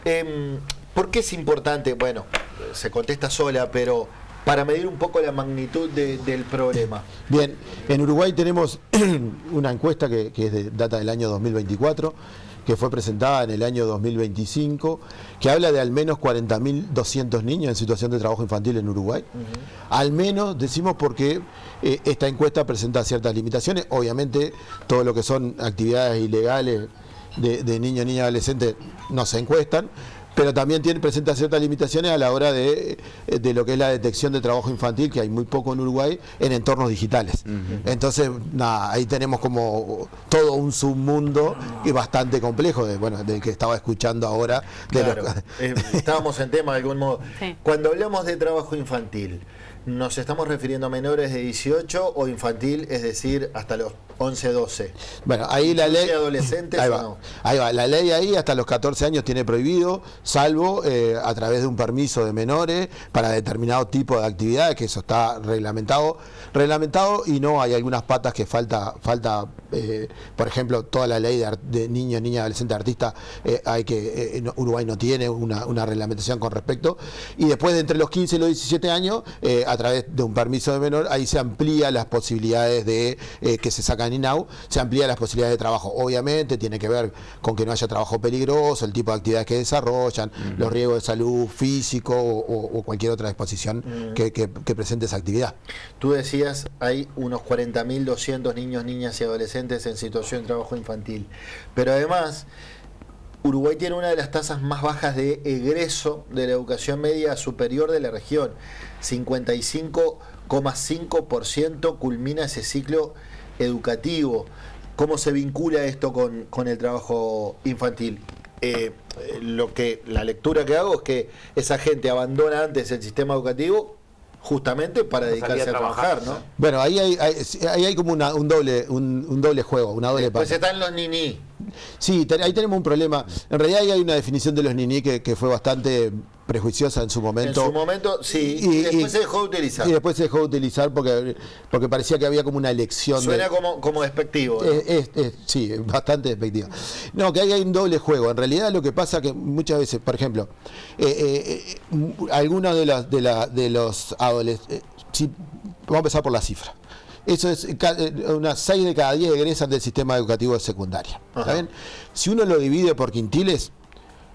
¿Por qué es importante? Bueno, se contesta sola, pero... para medir un poco la magnitud del problema. Bien, en Uruguay tenemos una encuesta que es data del año 2024, que fue presentada en el año 2025, que habla de al menos 40.200 niños en situación de trabajo infantil en Uruguay. Al menos decimos porque esta encuesta presenta ciertas limitaciones. Obviamente todo lo que son actividades ilegales de niños, niñas, adolescentes no se encuestan, pero también presenta ciertas limitaciones a la hora de lo que es la detección de trabajo infantil, que hay muy poco en Uruguay, en entornos digitales. Entonces, ahí tenemos como todo un submundo y bastante complejo, del que estaba escuchando ahora. Estábamos en tema de algún modo. Sí. Cuando hablamos de trabajo infantil, ¿nos estamos refiriendo a menores de 18 o infantil, es decir, hasta los 11, 12? Bueno, ahí la ley... adolescentes ahí o va, no? Ahí va, la ley ahí hasta los 14 años tiene prohibido, salvo a través de un permiso de menores para determinado tipo de actividades, que eso está reglamentado y no hay algunas patas que falta por ejemplo, toda la ley de niños, niñas, adolescentes, artistas, Uruguay no tiene una reglamentación con respecto, y después de entre los 15 y los 17 años, a través de un permiso de menor, ahí se amplía las posibilidades de que se sacan INAU, se amplía las posibilidades de trabajo. Obviamente tiene que ver con que no haya trabajo peligroso, el tipo de actividades que desarrollan, los riesgos de salud físico o cualquier otra exposición que presente esa actividad. Tú decías, hay unos 40.200 niños, niñas y adolescentes en situación de trabajo infantil, pero además Uruguay tiene una de las tasas más bajas de egreso de la educación media superior de la región. 55,5% culmina ese ciclo educativo. ¿Cómo se vincula esto con el trabajo infantil? La lectura que hago es que esa gente abandona antes el sistema educativo justamente para dedicarse a trabajar, ¿no? Bueno, ahí hay como un doble juego, una doble parte. Pues pata. están los niní. Sí, ahí tenemos un problema. En realidad ahí hay una definición de los niní que fue bastante prejuiciosa en su momento. En su momento, sí, y después se dejó de utilizar. Y después se dejó de utilizar porque parecía que había como una elección. Suena como despectivo, ¿no? Sí, bastante despectivo. No, que ahí hay un doble juego. En realidad lo que pasa que muchas veces, por ejemplo, algunos de los adolescentes, vamos a empezar por la cifra. Eso es, unas 6 de cada 10 egresan del sistema educativo de secundaria. ¿Saben? Si uno lo divide por quintiles,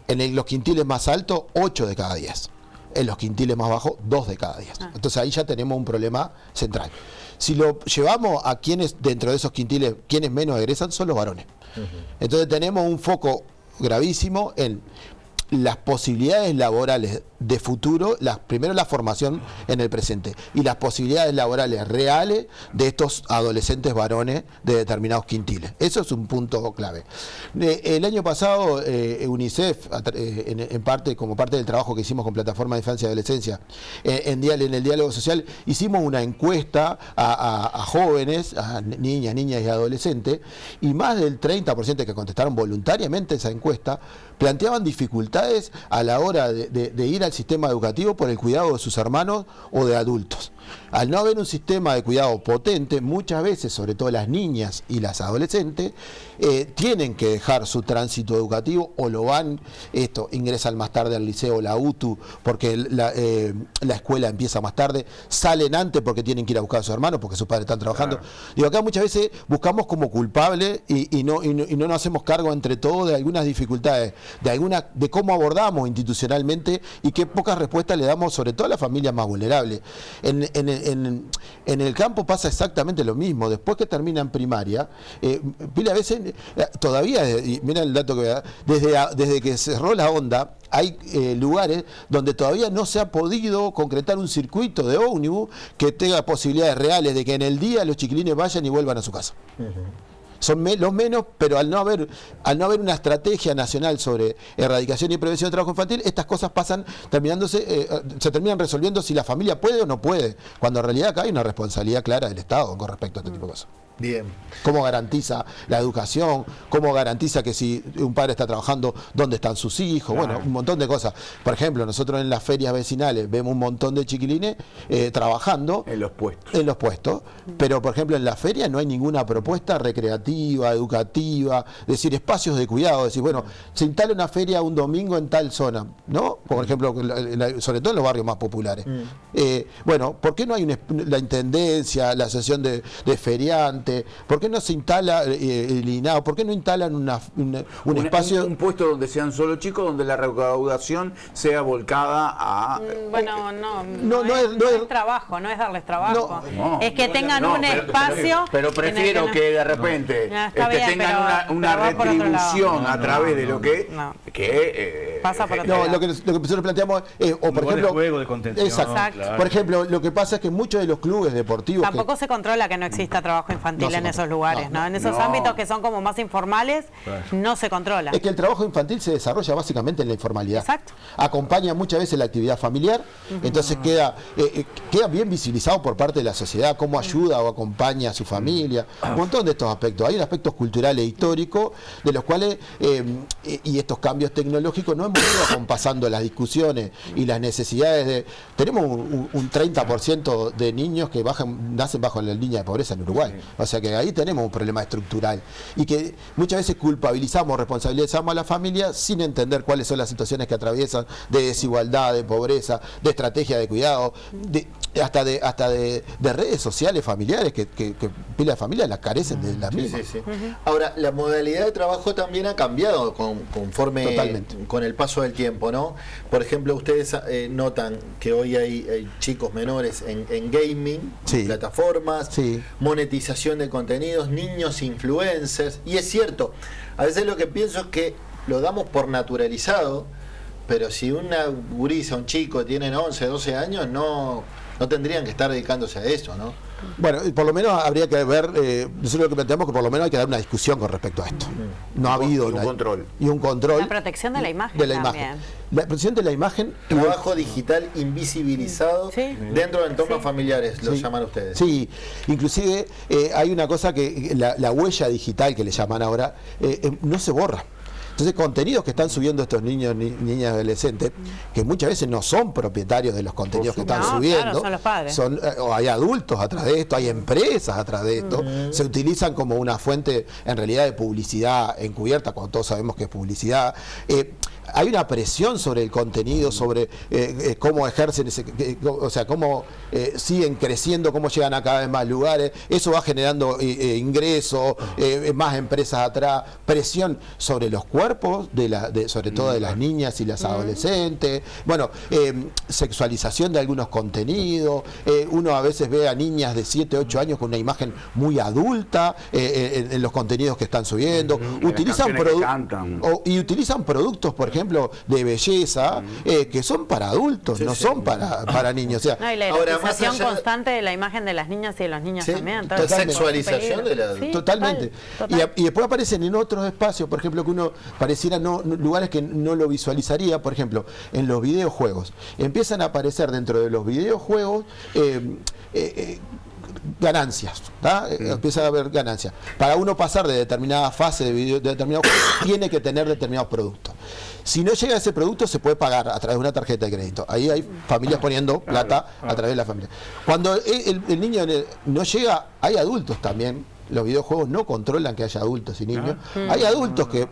en los quintiles más altos, 8 de cada 10. En los quintiles más bajos, 2 de cada 10. Entonces ahí ya tenemos un problema central. Si lo llevamos a quienes dentro de esos quintiles, quienes menos egresan, son los varones. Entonces tenemos un foco gravísimo en las posibilidades laborales de futuro, primero la formación en el presente y las posibilidades laborales reales de estos adolescentes varones de determinados quintiles. Eso es un punto clave. El año pasado UNICEF, en parte, como parte del trabajo que hicimos con Plataforma de Infancia y Adolescencia, en el diálogo social, hicimos una encuesta a jóvenes, a niñas y adolescentes, y más del 30% que contestaron voluntariamente esa encuesta planteaban dificultades a la hora de ir al sistema educativo por el cuidado de sus hermanos o de adultos. Al no haber un sistema de cuidado potente, muchas veces, sobre todo las niñas y las adolescentes, tienen que dejar su tránsito educativo o ingresan más tarde al liceo, la UTU, porque la escuela empieza más tarde, salen antes porque tienen que ir a buscar a sus hermanos, porque sus padres están trabajando. Claro. Digo, acá muchas veces buscamos como culpable y no nos hacemos cargo entre todos de algunas dificultades, de cómo abordamos institucionalmente y qué pocas respuestas le damos, sobre todo a las familias más vulnerables. En el campo pasa exactamente lo mismo. Después que terminan primaria, a veces todavía, y mira el dato que voy a dar, desde que cerró la onda, hay lugares donde todavía no se ha podido concretar un circuito de ómnibus que tenga posibilidades reales de que en el día los chiquilines vayan y vuelvan a su casa. Son los menos, pero al no haber una estrategia nacional sobre erradicación y prevención del trabajo infantil, estas cosas se terminan resolviendo si la familia puede o no puede, cuando en realidad acá hay una responsabilidad clara del Estado con respecto a este tipo de cosas. Bien. ¿Cómo garantiza la educación? ¿Cómo garantiza que si un padre está trabajando, dónde están sus hijos? Claro. Bueno, un montón de cosas. Por ejemplo, nosotros en las ferias vecinales vemos un montón de chiquilines trabajando en los puestos. Pero, por ejemplo, en la feria no hay ninguna propuesta recreativa, educativa, es decir, espacios de cuidado. Decir, bueno, se instala una feria un domingo en tal zona, ¿no? Por ejemplo, sobre todo en los barrios más populares. Bueno, ¿por qué no hay la intendencia, la asociación de feriantes? ¿Por qué no se instala el INAO? ¿Por qué no instalan un espacio? Un puesto donde sean solo chicos, donde la recaudación sea volcada a... Bueno, no es trabajo, no es darles trabajo. Es que tengan un espacio... Pero prefiero que de repente tengan una retribución a través de lo que... pasa por otro lado. Lo que nosotros planteamos es... o por ejemplo, juego de contención. Exacto. Claro. Por ejemplo, lo que pasa es que muchos de los clubes deportivos... Tampoco se controla que no exista trabajo infantil en esos lugares, ¿no? En esos ámbitos que son como más informales, no se controla. Es que el trabajo infantil se desarrolla básicamente en la informalidad. Exacto. Acompaña muchas veces la actividad familiar, entonces queda bien visibilizado por parte de la sociedad, cómo ayuda o acompaña a su familia, un montón de estos aspectos. Hay aspectos culturales e históricos, de los cuales, y estos cambios tecnológicos, no hemos ido acompasando las discusiones y las necesidades de... Tenemos un 30% de niños que nacen bajo la línea de pobreza en Uruguay. O sea que ahí tenemos un problema estructural y que muchas veces culpabilizamos, responsabilizamos a la familia sin entender cuáles son las situaciones que atraviesan de desigualdad, de pobreza, de estrategia de cuidado, hasta de redes sociales familiares que pila de familias las carecen de las mismas. Sí. Ahora, la modalidad de trabajo también ha cambiado conforme con el paso del tiempo, ¿no? Por ejemplo, ustedes notan que hoy hay chicos menores en gaming, plataformas, monetización de contenidos, niños influencers, y es cierto, a veces lo que pienso es que lo damos por naturalizado, pero si una gurisa, un chico tienen 11, 12 años, no tendrían que estar dedicándose a eso, ¿no? Bueno, por lo menos habría que ver, nosotros lo que planteamos que por lo menos hay que dar una discusión con respecto a esto. No ha habido un control. Y un control. La protección de la imagen también. La protección de la imagen. Trabajo digital invisibilizado dentro de entornos familiares, lo llaman ustedes. Sí, inclusive hay una cosa que la huella digital que le llaman ahora, no se borra. Entonces, contenidos que están subiendo estos niños, niñas, adolescentes, que muchas veces no son propietarios de los contenidos que están subiendo, claro, son los padres. O hay adultos atrás de esto, hay empresas atrás de esto, se utilizan como una fuente, en realidad, de publicidad encubierta, cuando todos sabemos que es publicidad. Hay una presión sobre el contenido, sobre cómo ejercen cómo siguen creciendo, cómo llegan a cada vez más lugares. Eso va generando ingresos, más empresas atrás, presión sobre los cuerpos, sobre todo de las niñas y las adolescentes. Bueno, sexualización de algunos contenidos. Uno a veces ve a niñas de 7, 8 años con una imagen muy adulta en los contenidos que están subiendo. Utilizan productos, por ejemplo, de belleza, que son para adultos, no son para niños. O sea, No, y la ahora, erotización más allá- constante de la imagen de las niñas y de los niños Sí, también. la Entonces, sexualización de la... Sí, totalmente. total. Y después aparecen en otros espacios, por ejemplo, que uno pareciera lugares que no lo visualizaría, por ejemplo, en los videojuegos. Empiezan a aparecer dentro de los videojuegos ganancias, ¿tá? Empieza a haber ganancias. Para uno pasar de determinada fase de determinado juego, tiene que tener determinados productos. Si no llega a ese producto, se puede pagar a través de una tarjeta de crédito. Ahí hay familias poniendo plata a través de la familia. Cuando el niño no llega, hay adultos también. Los videojuegos no controlan que haya adultos y niños. Hay adultos que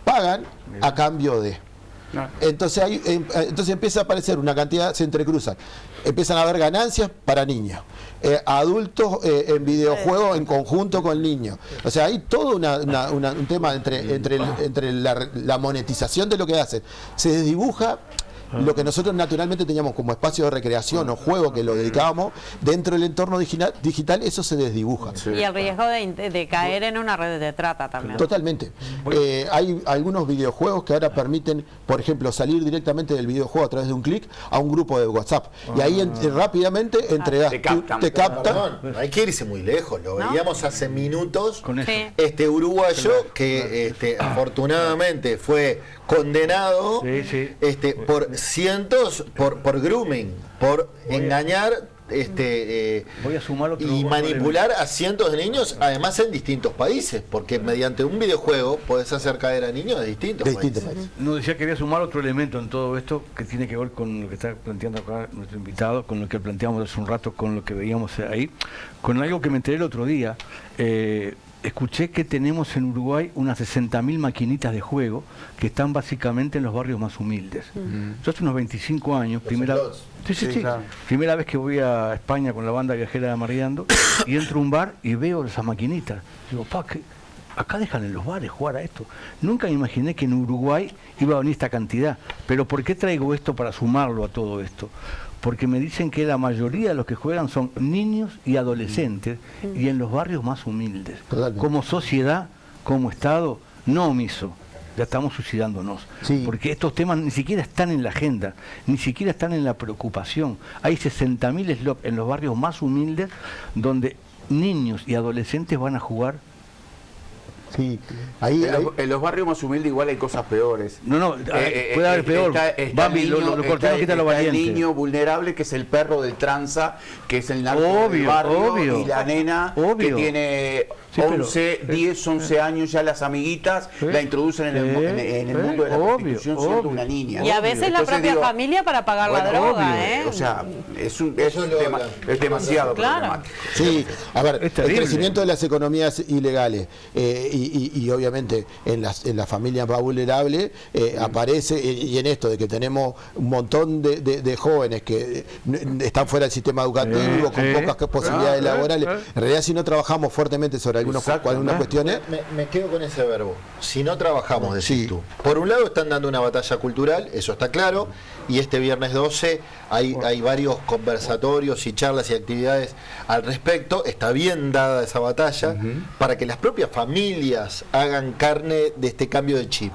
pagan a cambio de. Entonces entonces empieza a aparecer una cantidad, se entrecruzan. Empiezan a haber ganancias para niños. Adultos en videojuegos en conjunto con niños. O sea, hay todo un tema entre la monetización de lo que hacen. Se desdibuja lo que nosotros naturalmente teníamos como espacio de recreación o juego que lo dedicábamos dentro del entorno digital, eso se desdibuja. Y el riesgo de caer en una red de trata también. Totalmente. Hay algunos videojuegos que ahora permiten, por ejemplo, salir directamente del videojuego a través de un clic a un grupo de WhatsApp. Y ahí rápidamente entregas, Te captan. te captan. Perdón, no hay que irse muy lejos, lo ¿No? veíamos hace minutos. Con eso. Sí. Este uruguayo que afortunadamente fue condenado por cientos por grooming, por engañar Voy a sumar otro y manipular a cientos de niños, además en distintos países, porque mediante un videojuego podés hacer caer a niños de distintos países. No, decía que quería sumar otro elemento en todo esto que tiene que ver con lo que está planteando acá nuestro invitado, con lo que planteamos hace un rato, con lo que veíamos ahí, con algo que me enteré el otro día. Escuché que tenemos en Uruguay unas 60.000 maquinitas de juego que están básicamente en los barrios más humildes. Yo hace unos 25 años, primera vez que voy a España con la banda viajera de Amarreando, y entro a un bar y veo esas maquinitas. Digo, acá dejan en los bares jugar a esto. Nunca me imaginé que en Uruguay iba a venir esta cantidad. Pero ¿por qué traigo esto para sumarlo a todo esto? Porque me dicen que la mayoría de los que juegan son niños y adolescentes y en los barrios más humildes. Totalmente. Como sociedad, como Estado, no omiso. Ya estamos suicidándonos. Sí. Porque estos temas ni siquiera están en la agenda, ni siquiera están en la preocupación. Hay 60.000 slots en los barrios más humildes donde niños y adolescentes van a jugar. Sí, ahí, En los barrios más humildes igual hay cosas peores. Puede haber peor. Bambi, lo cortó, no quita lo valiente. El niño vulnerable que es el perro del tranza, que es el narco del barrio, y la nena que tiene 10, 11 años, ya las amiguitas la introducen en el mundo de la prostitución siendo una niña. Y a veces la propia familia para pagar la droga, O sea, es demasiado problemático. Sí, a ver, el terrible. crecimiento de las economías ilegales y obviamente en las familias más vulnerables aparece, y en esto de que tenemos un montón de jóvenes que están fuera del sistema educativo, con pocas posibilidades laborales. En realidad, si no trabajamos fuertemente sobre algunas cuestiones... Me quedo con ese verbo. Si no trabajamos, decís tú. Por un lado están dando una batalla cultural, eso está claro, y este viernes 12 hay varios conversatorios y charlas y actividades al respecto. Está bien dada esa batalla para que las propias familias hagan carne de este cambio de chip.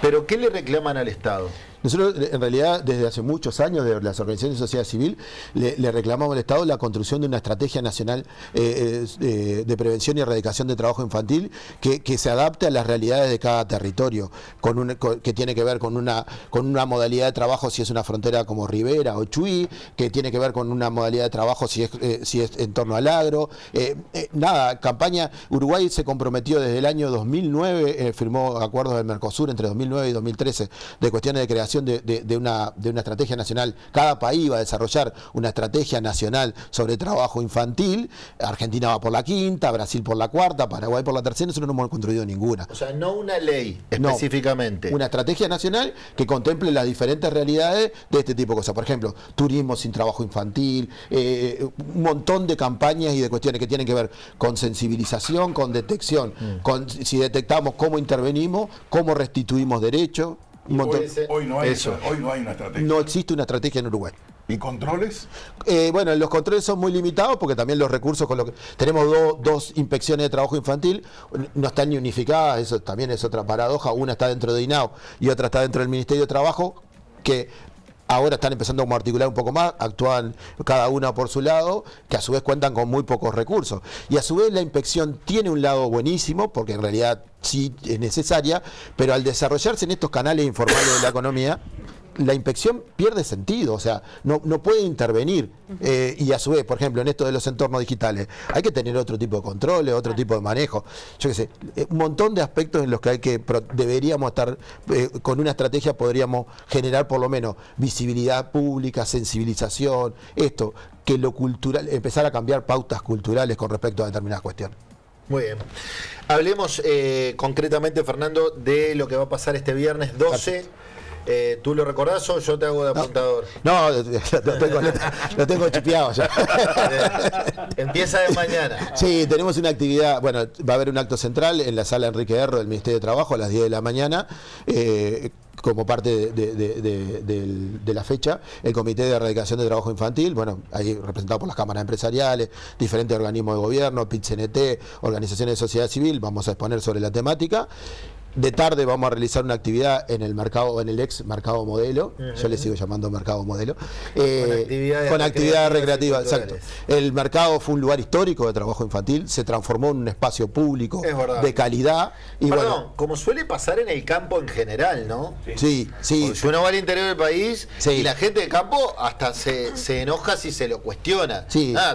Pero ¿qué le reclaman al Estado? Nosotros, en realidad, desde hace muchos años, de las organizaciones de sociedad civil, le reclamamos al Estado la construcción de una estrategia nacional de prevención y erradicación de trabajo infantil que se adapte a las realidades de cada territorio, que tiene que ver con una modalidad de trabajo si es una frontera como Rivera o Chuy, que tiene que ver con una modalidad de trabajo si es en torno al agro. Campaña. Uruguay se comprometió desde el año 2009, firmó acuerdos del Mercosur entre 2009 y 2013 de cuestiones de creación de una estrategia nacional. Cada país va a desarrollar una estrategia nacional sobre trabajo infantil. Argentina va por la quinta, Brasil por la cuarta, Paraguay por la tercera. Nosotros no hemos construido ninguna. O sea, no una ley específicamente. Una estrategia nacional que contemple las diferentes realidades de este tipo de cosas. Por ejemplo, turismo sin trabajo infantil, un montón de campañas y de cuestiones que tienen que ver con sensibilización, con detección, con si detectamos, cómo intervenimos, cómo restituimos derechos. Hoy no hay una estrategia. No existe una estrategia en Uruguay. ¿Y controles? Bueno, los controles son muy limitados porque también los recursos con lo que tenemos dos inspecciones de trabajo infantil, no están ni unificadas, eso también es otra paradoja. Una está dentro de INAO y otra está dentro del Ministerio de Trabajo, que ahora están empezando a articular un poco más, actúan cada una por su lado, que a su vez cuentan con muy pocos recursos. Y a su vez la inspección tiene un lado buenísimo, porque en realidad sí es necesaria, pero al desarrollarse en estos canales informales de la economía, la inspección pierde sentido, o sea, no puede intervenir. Y a su vez, por ejemplo, en esto de los entornos digitales, hay que tener otro tipo de controles, otro tipo de manejo. Yo qué sé, un montón de aspectos en los que deberíamos estar, con una estrategia podríamos generar por lo menos visibilidad pública, sensibilización, esto, que lo cultural, empezar a cambiar pautas culturales con respecto a determinadas cuestiones. Muy bien. Hablemos concretamente, Fernando, de lo que va a pasar este viernes 12. ¿Tú lo recordás o yo te hago de apuntador? No, lo tengo chipeado ya. Empieza de mañana. Sí, tenemos una actividad, bueno, va a haber un acto central en la sala Enrique Erro del Ministerio de Trabajo a las 10 de la mañana. Como parte de la fecha, el Comité de Erradicación de Trabajo Infantil, bueno, ahí representado por las cámaras empresariales, diferentes organismos de gobierno, PIT-CNT, organizaciones de sociedad civil, vamos a exponer sobre la temática. De tarde vamos a realizar una actividad en el mercado, en el ex mercado modelo, yo le sigo llamando mercado modelo, con actividades recreativas, exacto. El mercado fue un lugar histórico de trabajo infantil, se transformó en un espacio público de calidad. Y perdón, bueno, como suele pasar en el campo en general, ¿no? Sí. Porque si uno va al interior del país y la gente del campo hasta se enoja si se lo cuestiona.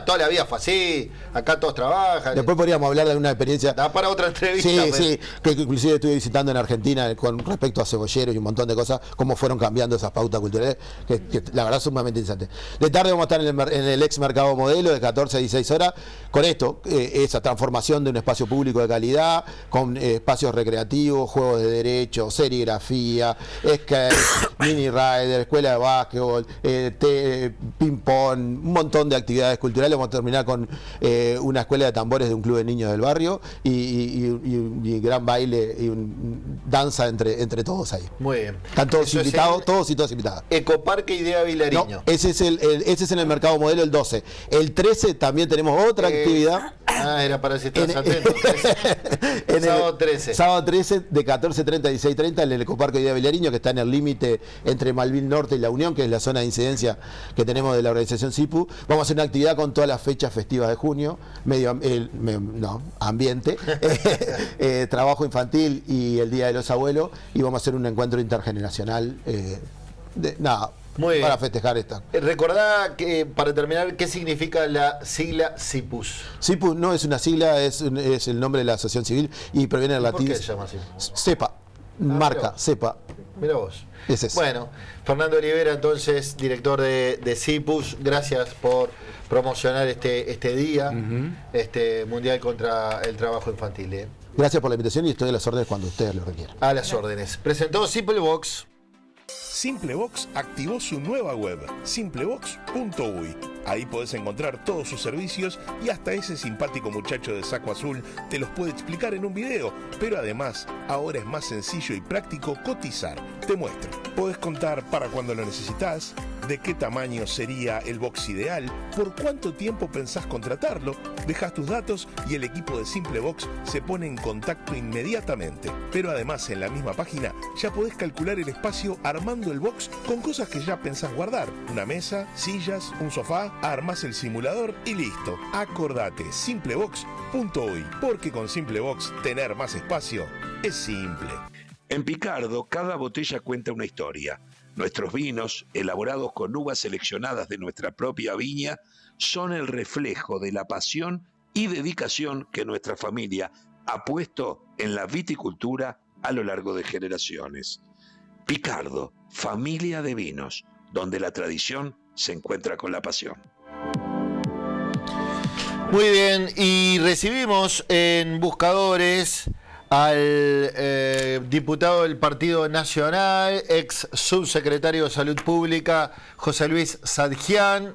Toda la vida fue así, acá todos trabajan. Después podríamos hablar de una experiencia. Da para otra entrevista. Sí, que inclusive estuve visitando en Argentina con respecto a cebolleros y un montón de cosas, cómo fueron cambiando esas pautas culturales, que la verdad es sumamente interesante. De tarde vamos a estar en el ex mercado modelo de 14 a 16 horas, con esto, esa transformación de un espacio público de calidad, con espacios recreativos, juegos de derecho, serigrafía, skate, mini rider, escuela de básquetbol, ping-pong, un montón de actividades culturales. Vamos a terminar con una escuela de tambores de un club de niños del barrio y gran baile y danza entre todos ahí. Muy bien. Están todos invitados, todos y todas invitadas. Ecoparque Idea Vilariño. No, ese es en el mercado modelo el 12. El 13 también tenemos otra actividad. Era para si estás atento. Sábado 13. Sábado 13 de 14:30 a 16:30 en el Ecoparque Idea Vilariño, que está en el límite entre Malvin Norte y La Unión, que es la zona de incidencia que tenemos de la organización CIPU. Vamos a hacer una actividad con todas las fechas festivas de junio, ambiente, trabajo infantil y el Día de los Abuelos, y vamos a hacer un encuentro intergeneracional para festejar esta. Recordá que, para terminar, ¿qué significa la sigla CIPUS? CIPUS no es una sigla, es el nombre de la asociación civil y proviene del latín. ¿Por qué se llama así? CEPA, marca, CEPA. Mira vos. Es eso. Bueno, Fernando Olivera, entonces, director de CIPUS, gracias por promocionar este día, este mundial contra el trabajo infantil. Gracias por la invitación y estoy a las órdenes cuando ustedes lo requieran. A las órdenes. Presentó Simplebox. Simplebox activó su nueva web, simplebox.uy. Ahí podés encontrar todos sus servicios y hasta ese simpático muchacho de saco azul te los puede explicar en un video. Pero además, ahora es más sencillo y práctico cotizar. Te muestro. Podés contar para cuando lo necesitas, de qué tamaño sería el box ideal, por cuánto tiempo pensás contratarlo, dejas tus datos y el equipo de Simplebox se pone en contacto inmediatamente. Pero además en la misma página ya podés calcular el espacio armando el box con cosas que ya pensás guardar. Una mesa, sillas, un sofá, armás el simulador y listo. Acordate, simplebox.uy, porque con Simplebox tener más espacio es simple. En Picardo, cada botella cuenta una historia. Nuestros vinos, elaborados con uvas seleccionadas de nuestra propia viña, son el reflejo de la pasión y dedicación que nuestra familia ha puesto en la viticultura a lo largo de generaciones. Picardo, familia de vinos, donde la tradición se encuentra con la pasión. Muy bien, y recibimos en Buscadores al diputado del Partido Nacional, ex subsecretario de Salud Pública, José Luis Sadjian.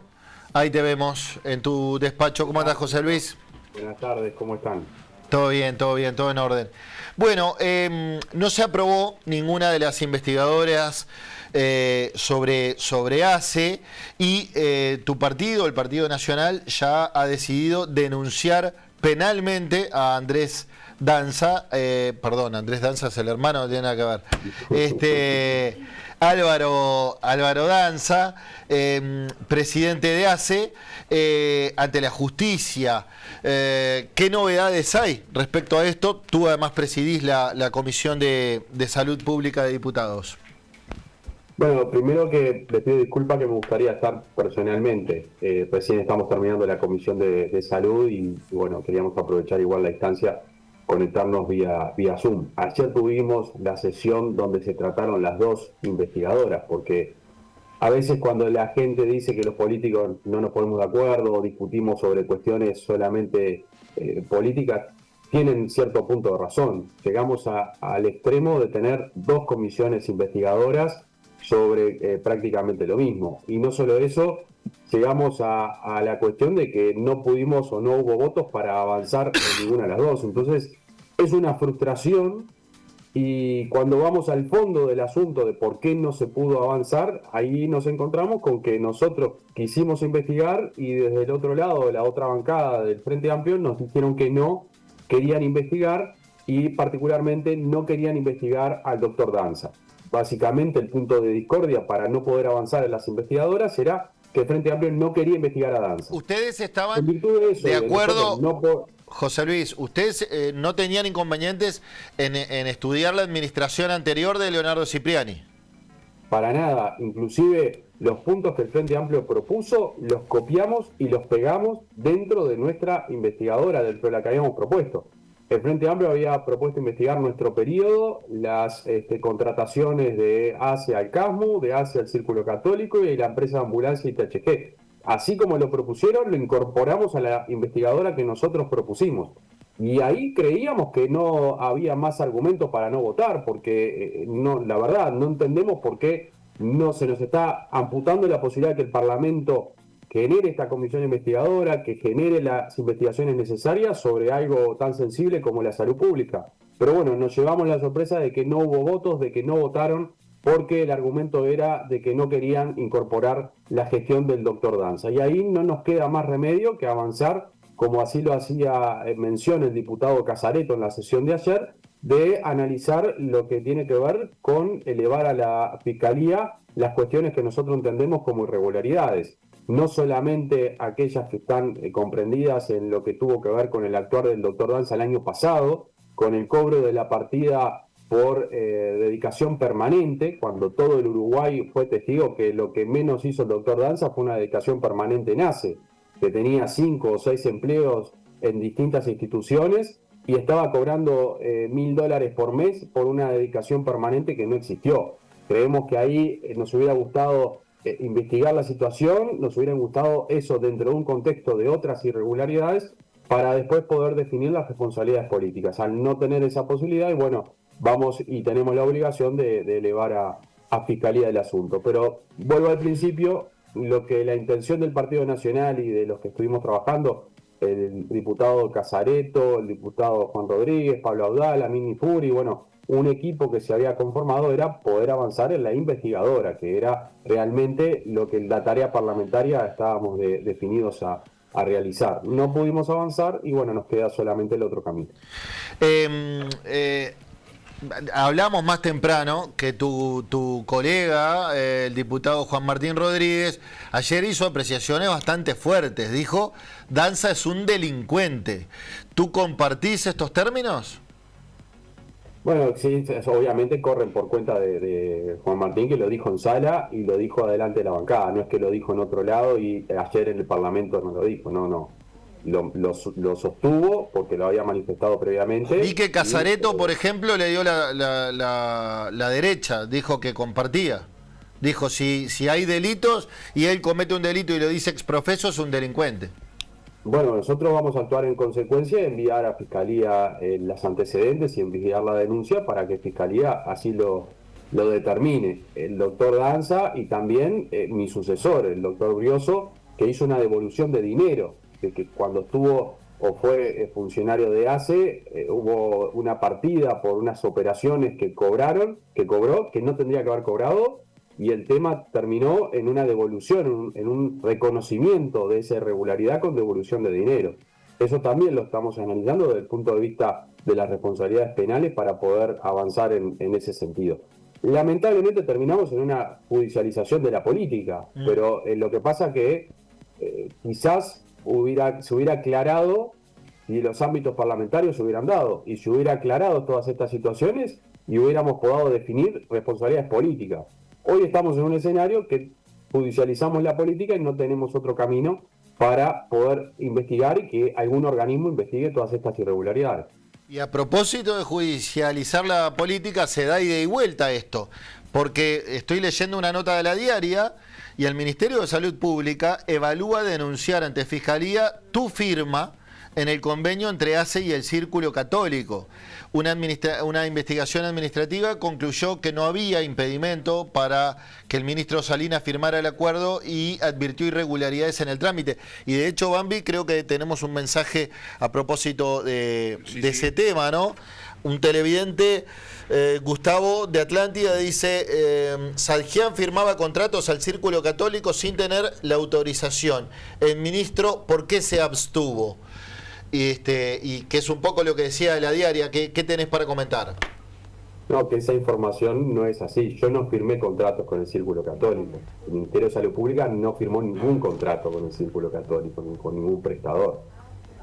Ahí te vemos en tu despacho. ¿Cómo andás, José Luis? Buenas tardes, ¿cómo están? Todo bien, todo en orden. Bueno, no se aprobó ninguna de las investigadoras sobre ACE y tu partido, el Partido Nacional, ya ha decidido denunciar penalmente a Andrés Danza, Andrés Danza es el hermano, no tiene nada que ver. Álvaro Danza, presidente de ACE, ante la justicia. ¿Qué novedades hay respecto a esto? Tú además presidís la Comisión de Salud Pública de Diputados. Bueno, primero que le pido disculpas, que me gustaría estar personalmente. Recién estamos terminando la Comisión de Salud y bueno, queríamos aprovechar igual la instancia, conectarnos vía Zoom. Ayer tuvimos la sesión donde se trataron las dos investigadoras, porque a veces cuando la gente dice que los políticos no nos ponemos de acuerdo o discutimos sobre cuestiones solamente políticas, tienen cierto punto de razón. Llegamos al extremo de tener dos comisiones investigadoras sobre prácticamente lo mismo. Y no solo eso, llegamos a la cuestión de que no pudimos o no hubo votos para avanzar en ninguna de las dos. Entonces es una frustración, y cuando vamos al fondo del asunto de por qué no se pudo avanzar, ahí nos encontramos con que nosotros quisimos investigar y desde el otro lado, de la otra bancada del Frente Amplio, nos dijeron que no querían investigar y particularmente no querían investigar al doctor Danza. Básicamente el punto de discordia para no poder avanzar en las investigadoras era que el Frente Amplio no quería investigar a Danza. Ustedes estaban de acuerdo, José Luis, ustedes no tenían inconvenientes en estudiar la administración anterior de Leonardo Cipriani. Para nada, inclusive los puntos que el Frente Amplio propuso los copiamos y los pegamos dentro de nuestra investigadora, de la que habíamos propuesto. El Frente Amplio había propuesto investigar nuestro periodo, las contrataciones de ACE al CASMU, de ACE al Círculo Católico y la empresa de ambulancia ITHG. Así como lo propusieron, lo incorporamos a la investigadora que nosotros propusimos. Y ahí creíamos que no había más argumentos para no votar, porque la verdad no entendemos por qué no se nos está amputando la posibilidad de que el Parlamento genere esta comisión investigadora, que genere las investigaciones necesarias sobre algo tan sensible como la salud pública. Pero bueno, nos llevamos la sorpresa de que no hubo votos, de que no votaron, porque el argumento era de que no querían incorporar la gestión del doctor Danza. Y ahí no nos queda más remedio que avanzar, como así lo hacía mención el diputado Casareto en la sesión de ayer, de analizar lo que tiene que ver con elevar a la Fiscalía las cuestiones que nosotros entendemos como irregularidades. No solamente aquellas que están comprendidas en lo que tuvo que ver con el actuar del doctor Danza el año pasado, con el cobro de la partida por dedicación permanente, cuando todo el Uruguay fue testigo que lo que menos hizo el doctor Danza fue una dedicación permanente en ACE, que tenía 5 o 6 empleos en distintas instituciones y estaba cobrando $1.000 por mes por una dedicación permanente que no existió. Creemos que ahí nos hubiera gustado investigar la situación, nos hubiera gustado eso dentro de un contexto de otras irregularidades para después poder definir las responsabilidades políticas. Al no tener esa posibilidad, y bueno, vamos y tenemos la obligación de elevar a Fiscalía el asunto. Pero vuelvo al principio, lo que la intención del Partido Nacional y de los que estuvimos trabajando, el diputado Casareto, el diputado Juan Rodríguez, Pablo Audala, Mini Furi, bueno, un equipo que se había conformado era poder avanzar en la investigadora, que era realmente lo que en la tarea parlamentaria estábamos definidos a realizar. No pudimos avanzar y bueno, nos queda solamente el otro camino. Hablamos más temprano que tu colega, el diputado Juan Martín Rodríguez, ayer hizo apreciaciones bastante fuertes. Dijo, Danza es un delincuente. ¿Tú compartís estos términos? Bueno, sí, obviamente corren por cuenta de Juan Martín, que lo dijo en sala y lo dijo adelante de la bancada. No es que lo dijo en otro lado y ayer en el Parlamento no lo dijo, no. Lo sostuvo porque lo había manifestado previamente. Vi que Casareto, por ejemplo, le dio la derecha, dijo que compartía. Dijo, si hay delitos y él comete un delito y lo dice exprofeso, es un delincuente. Bueno, nosotros vamos a actuar en consecuencia, enviar a Fiscalía los antecedentes y enviar la denuncia para que Fiscalía así lo determine. El doctor Danza y también mi sucesor, el doctor Brioso, que hizo una devolución de dinero, de que cuando estuvo o fue funcionario de ACE, hubo una partida por unas operaciones que cobró, que no tendría que haber cobrado, y el tema terminó en una devolución, en un reconocimiento de esa irregularidad con devolución de dinero. Eso también lo estamos analizando desde el punto de vista de las responsabilidades penales para poder avanzar en ese sentido. Lamentablemente terminamos en una judicialización de la política, pero lo que pasa que quizás se hubiera aclarado y los ámbitos parlamentarios se hubieran dado, y se hubiera aclarado todas estas situaciones y hubiéramos podido definir responsabilidades políticas. Hoy estamos en un escenario que judicializamos la política y no tenemos otro camino para poder investigar y que algún organismo investigue todas estas irregularidades. Y a propósito de judicializar la política, se da ida y vuelta esto, porque estoy leyendo una nota de La Diaria y el Ministerio de Salud Pública evalúa denunciar ante Fiscalía tu firma en el convenio entre ACE y el Círculo Católico. Una investigación administrativa concluyó que no había impedimento para que el ministro Salinas firmara el acuerdo y advirtió irregularidades en el trámite. Y de hecho, Bambi, creo que tenemos un mensaje a propósito de ese tema, ¿no? Un televidente, Gustavo de Atlántida, dice, Sadjian firmaba contratos al Círculo Católico sin tener la autorización. El ministro, ¿por qué se abstuvo? Y que es un poco lo que decía La Diaria. ¿Qué tenés para comentar? No, que esa información no es así. Yo no firmé contratos con el Círculo Católico. El Ministerio de Salud Pública no firmó ningún contrato con el Círculo Católico, ni con ningún prestador.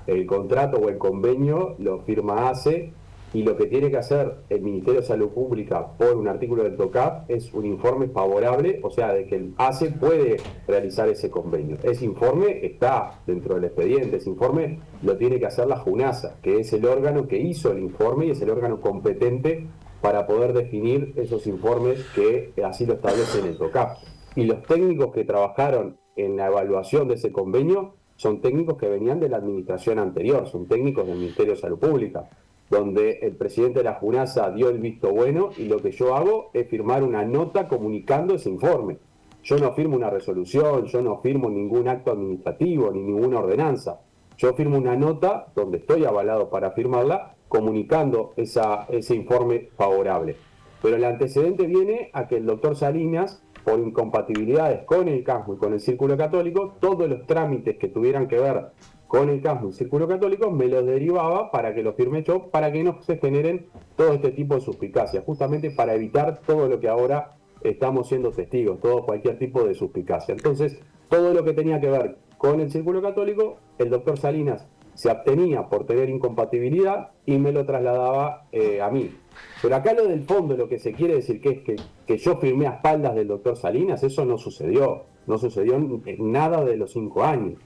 El contrato o el convenio lo firma ACE, y lo que tiene que hacer el Ministerio de Salud Pública por un artículo del TOCAP es un informe favorable, o sea, de que el ACE puede realizar ese convenio. Ese informe está dentro del expediente, ese informe lo tiene que hacer la JUNASA, que es el órgano que hizo el informe y es el órgano competente para poder definir esos informes que así lo establece en el TOCAP. Y los técnicos que trabajaron en la evaluación de ese convenio son técnicos que venían de la administración anterior, son técnicos del Ministerio de Salud Pública, donde el presidente de la JUNASA dio el visto bueno, y lo que yo hago es firmar una nota comunicando ese informe. Yo no firmo una resolución, yo no firmo ningún acto administrativo, ni ninguna ordenanza. Yo firmo una nota donde estoy avalado para firmarla, comunicando ese informe favorable. Pero el antecedente viene a que el doctor Salinas, por incompatibilidades con el CASMO y con el Círculo Católico, todos los trámites que tuvieran que ver con el CASMO y el Círculo Católico me los derivaba para que los firme yo, para que no se generen todo este tipo de suspicacias, justamente para evitar todo lo que ahora estamos siendo testigos, cualquier tipo de suspicacia. Entonces, todo lo que tenía que ver con el Círculo Católico, el doctor Salinas se abstenía por tener incompatibilidad y me lo trasladaba a mí. Pero acá lo del fondo, lo que se quiere decir que yo firmé a espaldas del doctor Salinas, eso no sucedió en nada de los 5 años.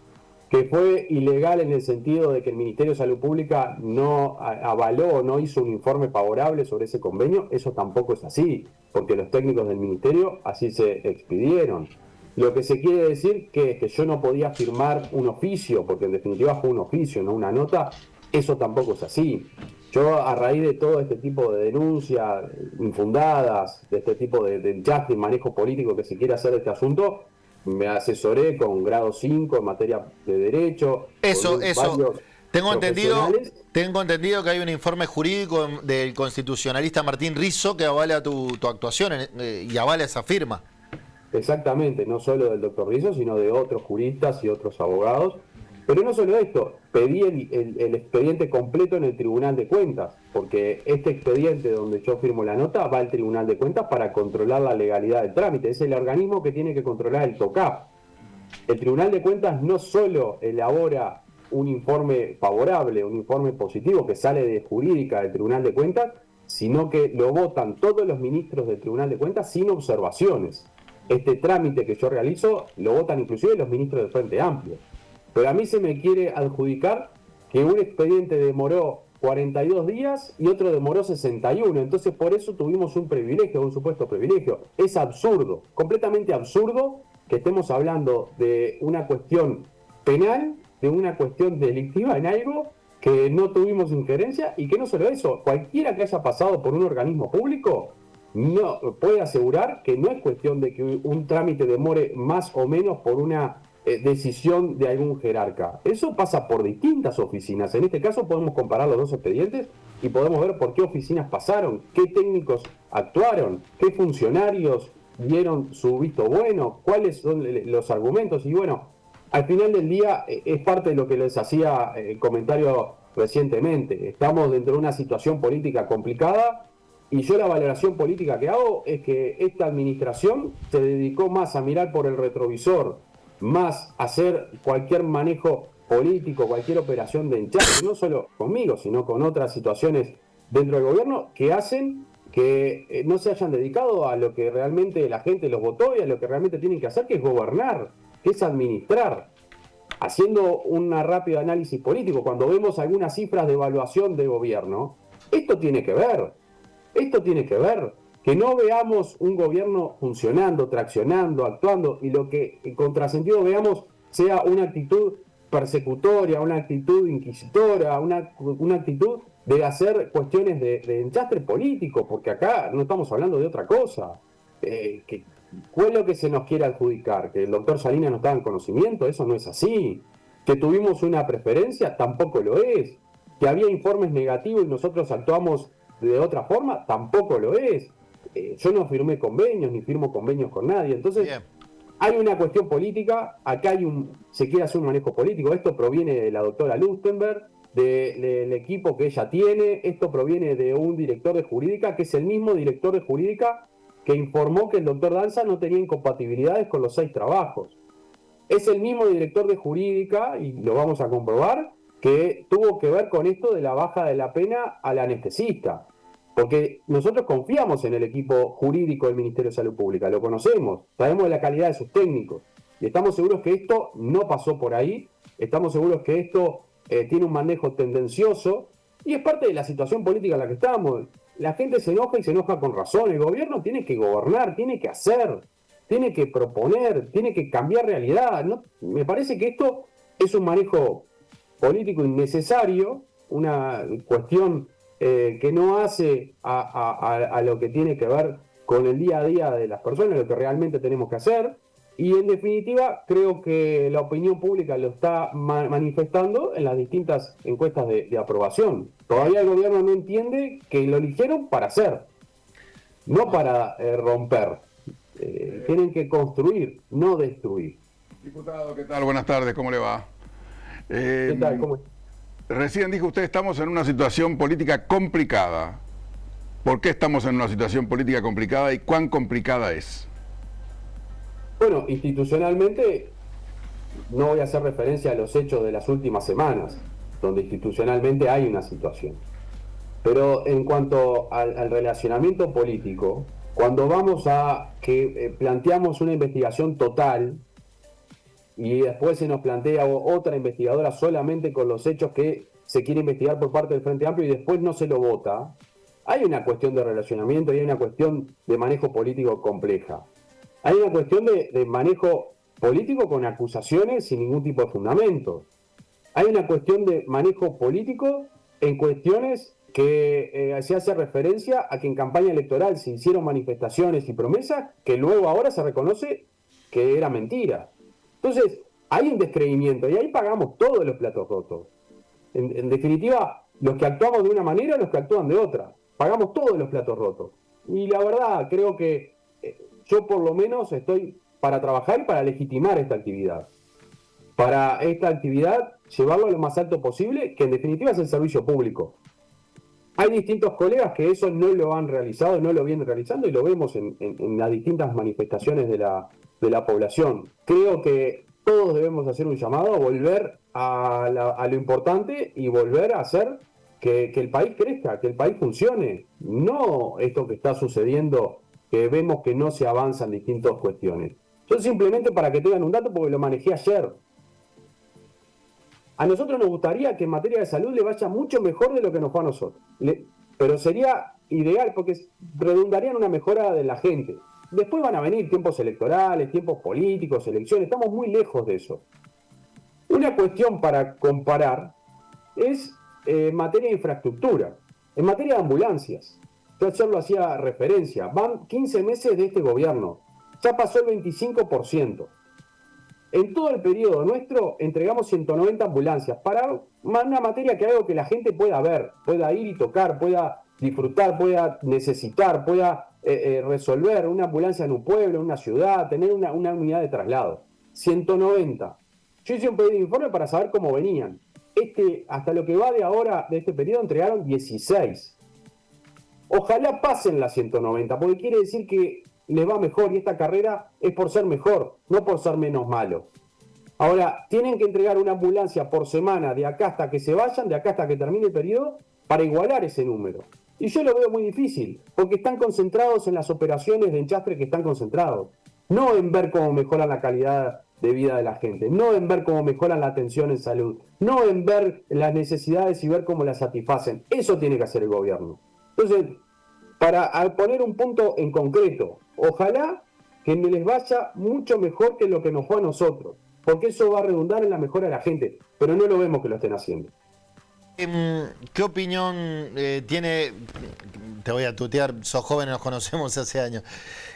Que fue ilegal en el sentido de que el Ministerio de Salud Pública no avaló o no hizo un informe favorable sobre ese convenio, eso tampoco es así, porque los técnicos del Ministerio así se expidieron. Lo que se quiere decir que yo no podía firmar un oficio, porque en definitiva fue un oficio, no una nota, eso tampoco es así. Yo, a raíz de todo este tipo de denuncias infundadas, de este tipo de chat y manejo político que se quiere hacer de este asunto, me asesoré con grado 5 en materia de derecho. Eso. Tengo entendido que hay un informe jurídico del constitucionalista Martín Rizzo que avala tu actuación y avala esa firma. Exactamente, no solo del doctor Rizzo, sino de otros juristas y otros abogados. Pero no solo esto, pedí el expediente completo en el Tribunal de Cuentas, porque este expediente donde yo firmo la nota va al Tribunal de Cuentas para controlar la legalidad del trámite. Es el organismo que tiene que controlar el TOCAP. El Tribunal de Cuentas no solo elabora un informe favorable, un informe positivo que sale de jurídica del Tribunal de Cuentas, sino que lo votan todos los ministros del Tribunal de Cuentas sin observaciones. Este trámite que yo realizo lo votan inclusive los ministros del Frente Amplio. Pero a mí se me quiere adjudicar que un expediente demoró 42 días y otro demoró 61. Entonces por eso tuvimos un privilegio, un supuesto privilegio. Es absurdo, completamente absurdo que estemos hablando de una cuestión penal, de una cuestión delictiva en algo que no tuvimos injerencia, y que no solo eso, cualquiera que haya pasado por un organismo público no puede asegurar que no es cuestión de que un trámite demore más o menos por una decisión de algún jerarca. Eso pasa por distintas oficinas. En este caso podemos comparar los dos expedientes y podemos ver por qué oficinas pasaron, qué técnicos actuaron, qué funcionarios dieron su visto bueno, cuáles son los argumentos, y bueno, al final del día es parte de lo que les hacía el comentario recientemente. Estamos dentro de una situación política complicada y yo la valoración política que hago es que esta administración se dedicó más a mirar por el retrovisor, más a hacer cualquier manejo político, cualquier operación de enchaste, no solo conmigo, sino con otras situaciones dentro del gobierno que hacen que no se hayan dedicado a lo que realmente la gente los votó y a lo que realmente tienen que hacer, que es gobernar, que es administrar. Haciendo un rápido análisis político, cuando vemos algunas cifras de evaluación de gobierno, esto tiene que ver, que no veamos un gobierno funcionando, traccionando, actuando, y lo que en contrasentido veamos sea una actitud persecutoria, una actitud inquisitora, una actitud de hacer cuestiones de enchastre político, porque acá no estamos hablando de otra cosa. ¿Cuál es lo que se nos quiere adjudicar? ¿Que el doctor Salinas no estaba en conocimiento? Eso no es así. ¿Que tuvimos una preferencia? Tampoco lo es. ¿Que había informes negativos y nosotros actuamos de otra forma? Tampoco lo es. Yo no firmé convenios, ni firmo convenios con nadie. Entonces, hay una cuestión política, acá se quiere hacer un manejo político. Esto proviene de la doctora Lustenberg, del equipo que ella tiene. Esto proviene de un director de jurídica, que es el mismo director de jurídica que informó que el doctor Danza no tenía incompatibilidades con los 6 trabajos. Es el mismo director de jurídica, y lo vamos a comprobar, que tuvo que ver con esto de la baja de la pena al anestesista. Porque nosotros confiamos en el equipo jurídico del Ministerio de Salud Pública, lo conocemos, sabemos de la calidad de sus técnicos, y estamos seguros que esto no pasó por ahí, estamos seguros que esto tiene un manejo tendencioso, y es parte de la situación política en la que estamos. La gente se enoja y se enoja con razón. El gobierno tiene que gobernar, tiene que hacer, tiene que proponer, tiene que cambiar realidad. ¿No? Me parece que esto es un manejo político innecesario, una cuestión que no hace a lo que tiene que ver con el día a día de las personas, lo que realmente tenemos que hacer. Y en definitiva, creo que la opinión pública lo está manifestando en las distintas encuestas de aprobación. Todavía el gobierno no entiende que lo eligieron para hacer, no para romper. Tienen que construir, no destruir. Diputado, ¿qué tal? Buenas tardes, ¿cómo le va? ¿Qué tal? ¿Cómo? Recién dijo usted, estamos en una situación política complicada. ¿Por qué estamos en una situación política complicada y cuán complicada es? Bueno, institucionalmente no voy a hacer referencia a los hechos de las últimas semanas, donde institucionalmente hay una situación. Pero en cuanto al relacionamiento político, cuando vamos a que planteamos una investigación total y después se nos plantea otra investigadora solamente con los hechos que se quiere investigar por parte del Frente Amplio y después no se lo vota, hay una cuestión de relacionamiento y hay una cuestión de manejo político compleja. Hay una cuestión de manejo político con acusaciones sin ningún tipo de fundamento. Hay una cuestión de manejo político en cuestiones que se hace referencia a que en campaña electoral se hicieron manifestaciones y promesas que luego ahora se reconoce que era mentira. Entonces, hay un descreimiento y ahí pagamos todos los platos rotos. En definitiva, los que actuamos de una manera, los que actúan de otra. Pagamos todos los platos rotos. Y la verdad, creo que yo por lo menos estoy para trabajar y para legitimar esta actividad. Para esta actividad llevarlo a lo más alto posible, que en definitiva es el servicio público. Hay distintos colegas que eso no lo han realizado, no lo vienen realizando y lo vemos en las distintas manifestaciones de la población. Creo que todos debemos hacer un llamado a volver a lo importante y volver a hacer que el país crezca, que el país funcione. No esto que está sucediendo, que vemos que no se avanza en distintas cuestiones. Yo simplemente para que tengan un dato, porque lo manejé ayer. A nosotros nos gustaría que en materia de salud le vaya mucho mejor de lo que nos fue a nosotros. Pero sería ideal porque redundaría en una mejora de la gente. Después van a venir tiempos electorales, tiempos políticos, elecciones. Estamos muy lejos de eso. Una cuestión para comparar es en materia de infraestructura, en materia de ambulancias. Yo ayer lo hacía referencia. Van 15 meses de este gobierno. Ya pasó el 25%. En todo el periodo nuestro entregamos 190 ambulancias para una materia que haga que la gente pueda ver, pueda ir y tocar, pueda disfrutar, pueda necesitar, pueda resolver una ambulancia en un pueblo, en una ciudad, tener una unidad de traslado. 190. Yo hice un pedido de informe para saber cómo venían. Hasta lo que va de ahora, de este periodo, entregaron 16. Ojalá pasen las 190, porque quiere decir que les va mejor y esta carrera es por ser mejor, no por ser menos malo. Ahora, tienen que entregar una ambulancia por semana de acá hasta que se vayan, de acá hasta que termine el periodo, para igualar ese número. Y yo lo veo muy difícil, porque están concentrados en las operaciones de enchastre que están concentrados. No en ver cómo mejoran la calidad de vida de la gente, no en ver cómo mejoran la atención en salud, no en ver las necesidades y ver cómo las satisfacen. Eso tiene que hacer el gobierno. Entonces, para poner un punto en concreto, ojalá que les vaya mucho mejor que lo que nos fue a nosotros, porque eso va a redundar en la mejora de la gente, pero no lo vemos que lo estén haciendo. ¿Qué opinión tiene? Te voy a tutear, sos joven, nos conocemos hace años.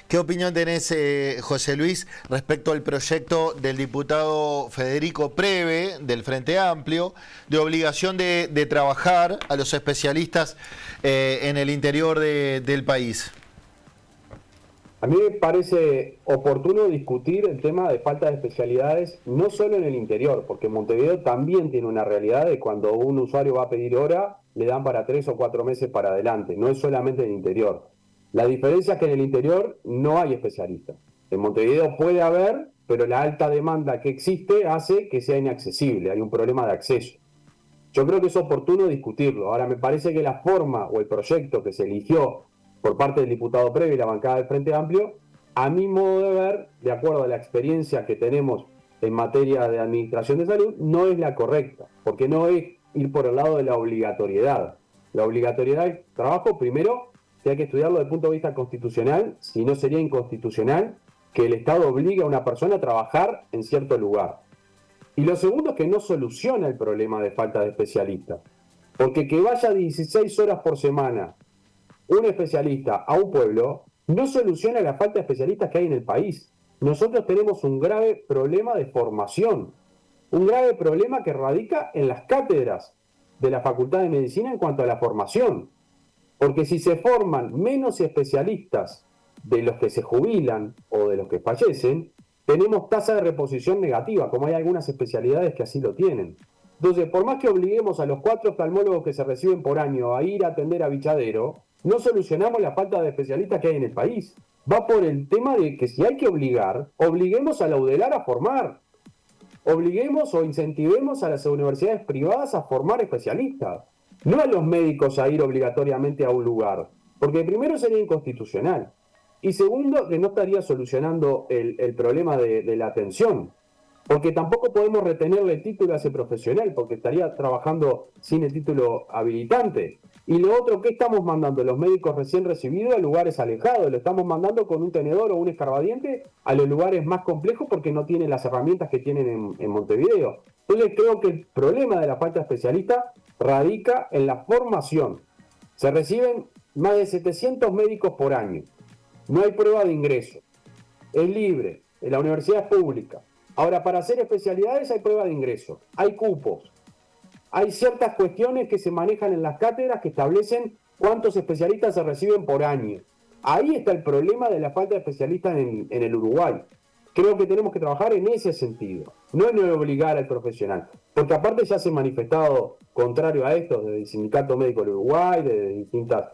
¿Qué opinión tenés, José Luis, respecto al proyecto del diputado Federico Preve, del Frente Amplio, de obligación de trabajar a los especialistas en el interior del país? A mí me parece oportuno discutir el tema de falta de especialidades, no solo en el interior, porque Montevideo también tiene una realidad de cuando un usuario va a pedir hora, le dan para 3 o 4 meses para adelante, no es solamente en el interior. La diferencia es que en el interior no hay especialistas. En Montevideo puede haber, pero la alta demanda que existe hace que sea inaccesible, hay un problema de acceso. Yo creo que es oportuno discutirlo. Ahora, me parece que la forma o el proyecto que se eligió por parte del diputado Preve y la bancada del Frente Amplio, a mi modo de ver, de acuerdo a la experiencia que tenemos en materia de administración de salud, no es la correcta, porque no es ir por el lado de la obligatoriedad. La obligatoriedad del trabajo, primero, que hay que estudiarlo desde el punto de vista constitucional, si no sería inconstitucional que el Estado obligue a una persona a trabajar en cierto lugar. Y lo segundo es que no soluciona el problema de falta de especialistas, porque que vaya 16 horas por semana un especialista a un pueblo no soluciona la falta de especialistas que hay en el país. Nosotros tenemos un grave problema de formación, un grave problema que radica en las cátedras de la Facultad de Medicina en cuanto a la formación. Porque si se forman menos especialistas de los que se jubilan o de los que fallecen, tenemos tasa de reposición negativa, como hay algunas especialidades que así lo tienen. Entonces, por más que obliguemos a los 4 oftalmólogos que se reciben por año a ir a atender a Bichadero, no solucionamos la falta de especialistas que hay en el país. Va por el tema de que si hay que obligar, obliguemos a la UDELAR a formar. Obliguemos o incentivemos a las universidades privadas a formar especialistas. No a los médicos a ir obligatoriamente a un lugar. Porque primero sería inconstitucional. Y segundo, que no estaría solucionando el problema de la atención. Porque tampoco podemos retenerle el título a ese profesional, porque estaría trabajando sin el título habilitante. Y lo otro, ¿qué estamos mandando? Los médicos recién recibidos a lugares alejados. Lo estamos mandando con un tenedor o un escarbadiente a los lugares más complejos porque no tienen las herramientas que tienen en Montevideo. Entonces creo que el problema de la falta de especialistas radica en la formación. Se reciben más de 700 médicos por año. No hay prueba de ingreso. Es libre. La universidad es pública. Ahora, para hacer especialidades hay prueba de ingreso. Hay cupos. Hay ciertas cuestiones que se manejan en las cátedras que establecen cuántos especialistas se reciben por año. Ahí está el problema de la falta de especialistas en el Uruguay. Creo que tenemos que trabajar en ese sentido, no en obligar al profesional. Porque aparte ya se ha manifestado contrario a esto desde el Sindicato Médico del Uruguay, desde distintas,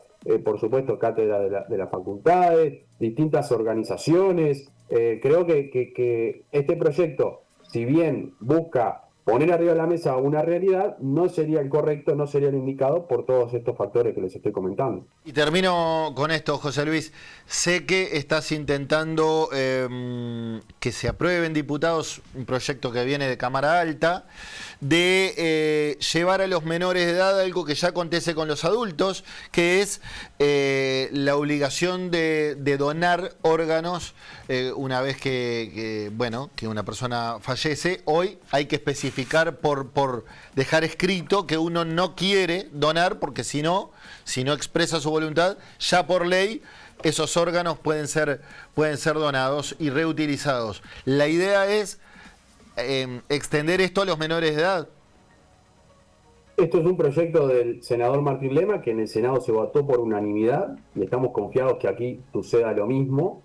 por supuesto, cátedras de las facultades, distintas organizaciones. Creo que este proyecto, si bien busca poner arriba de la mesa una realidad, no sería el correcto, no sería el indicado por todos estos factores que les estoy comentando. Y termino con esto, José Luis. Sé que estás intentando que se aprueben, diputados, un proyecto que viene de Cámara Alta, de llevar a los menores de edad algo que ya acontece con los adultos, que es la obligación de donar órganos una vez que una persona fallece. Hoy hay que especificar por dejar escrito que uno no quiere donar, porque si no expresa su voluntad, ya por ley esos órganos pueden ser donados y reutilizados. La idea es extender esto a los menores de edad. Esto es un proyecto del senador Martín Lema, que en el Senado se votó por unanimidad, y estamos confiados que aquí suceda lo mismo,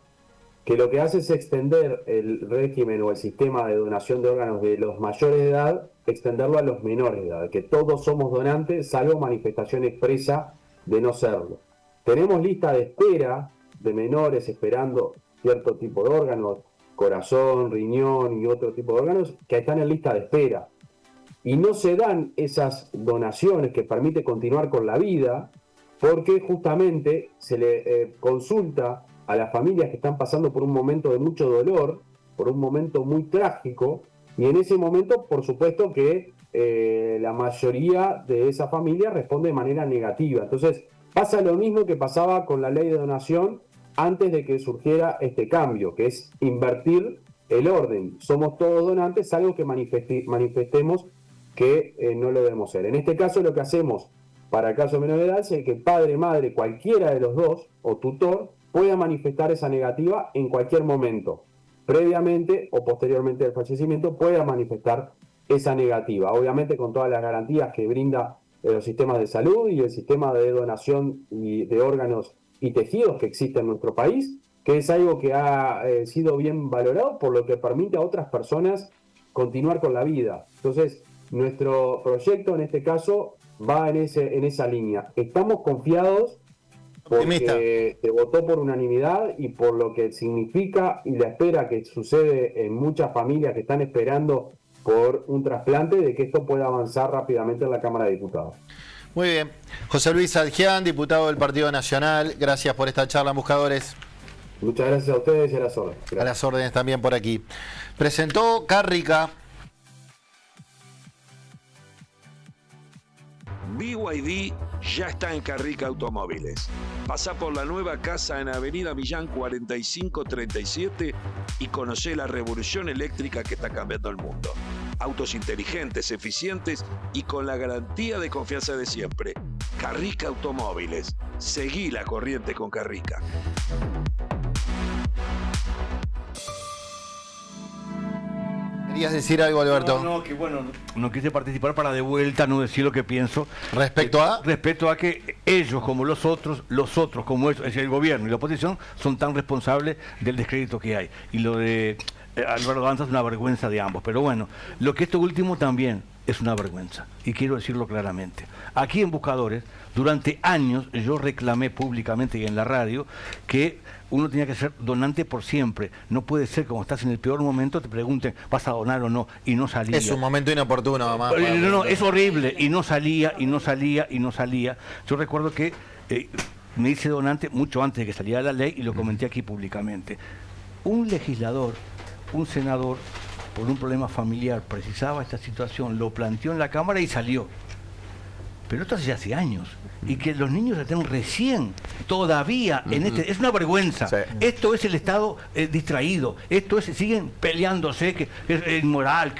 que lo que hace es extender el régimen o el sistema de donación de órganos de los mayores de edad, extenderlo a los menores de edad, que todos somos donantes, salvo manifestación expresa de no serlo. Tenemos lista de espera de menores esperando cierto tipo de órganos, corazón, riñón y otro tipo de órganos, que están en lista de espera. Y no se dan esas donaciones que permiten continuar con la vida, porque justamente se le consulta a las familias que están pasando por un momento de mucho dolor, por un momento muy trágico, y en ese momento, por supuesto que la mayoría de esa familia responde de manera negativa. Entonces, pasa lo mismo que pasaba con la ley de donación antes de que surgiera este cambio, que es invertir el orden. Somos todos donantes, salvo que manifestemos que no lo debemos ser. En este caso, lo que hacemos para el caso de menor de edad es que padre, madre, cualquiera de los dos, o tutor, pueda manifestar esa negativa en cualquier momento. Previamente o posteriormente al fallecimiento pueda manifestar esa negativa. Obviamente con todas las garantías que brinda los sistemas de salud y el sistema de donación de órganos y tejidos que existe en nuestro país, que es algo que ha sido bien valorado, por lo que permite a otras personas continuar con la vida. Entonces, nuestro proyecto en este caso va en esa línea. Estamos confiados porque se votó por unanimidad y por lo que significa y la espera que sucede en muchas familias que están esperando por un trasplante, de que esto pueda avanzar rápidamente en la Cámara de Diputados. Muy bien. José Luis Adjian, diputado del Partido Nacional, gracias por esta charla en Buscadores. Muchas gracias a ustedes y a las órdenes. Gracias. A las órdenes también por aquí. Presentó Carrica. BYD ya está en Carrica Automóviles. Pasá por la nueva casa en Avenida Millán 4537 y conocé la revolución eléctrica que está cambiando el mundo. Autos inteligentes, eficientes y con la garantía de confianza de siempre. Carrica Automóviles. Seguí la corriente con Carrica. ¿Querías decir algo, Alberto? No, que bueno, no quise participar para de vuelta no decir lo que pienso. ¿Respecto a? Respecto a que ellos, como los otros como ellos, es decir, el gobierno y la oposición, son tan responsables del descrédito que hay. Y lo de Álvaro Danza es una vergüenza de ambos. Pero bueno, lo que esto último también es una vergüenza. Y quiero decirlo claramente. Aquí en Buscadores, durante años, yo reclamé públicamente y en la radio que uno tenía que ser donante por siempre. No puede ser, como estás en el peor momento, te pregunten, ¿vas a donar o no? Y no salía. Es un momento inoportuno, mamá. No, es horrible. Y no salía, y no salía, y no salía. Yo recuerdo que me hice donante mucho antes de que saliera la ley y lo comenté aquí públicamente. Un legislador, un senador, por un problema familiar, precisaba esta situación, lo planteó en la Cámara y salió. Pero esto hace años. Y que los niños estén recién, todavía, en es una vergüenza. Sí. Esto es el Estado distraído. Esto es, siguen peleándose, que es inmoral,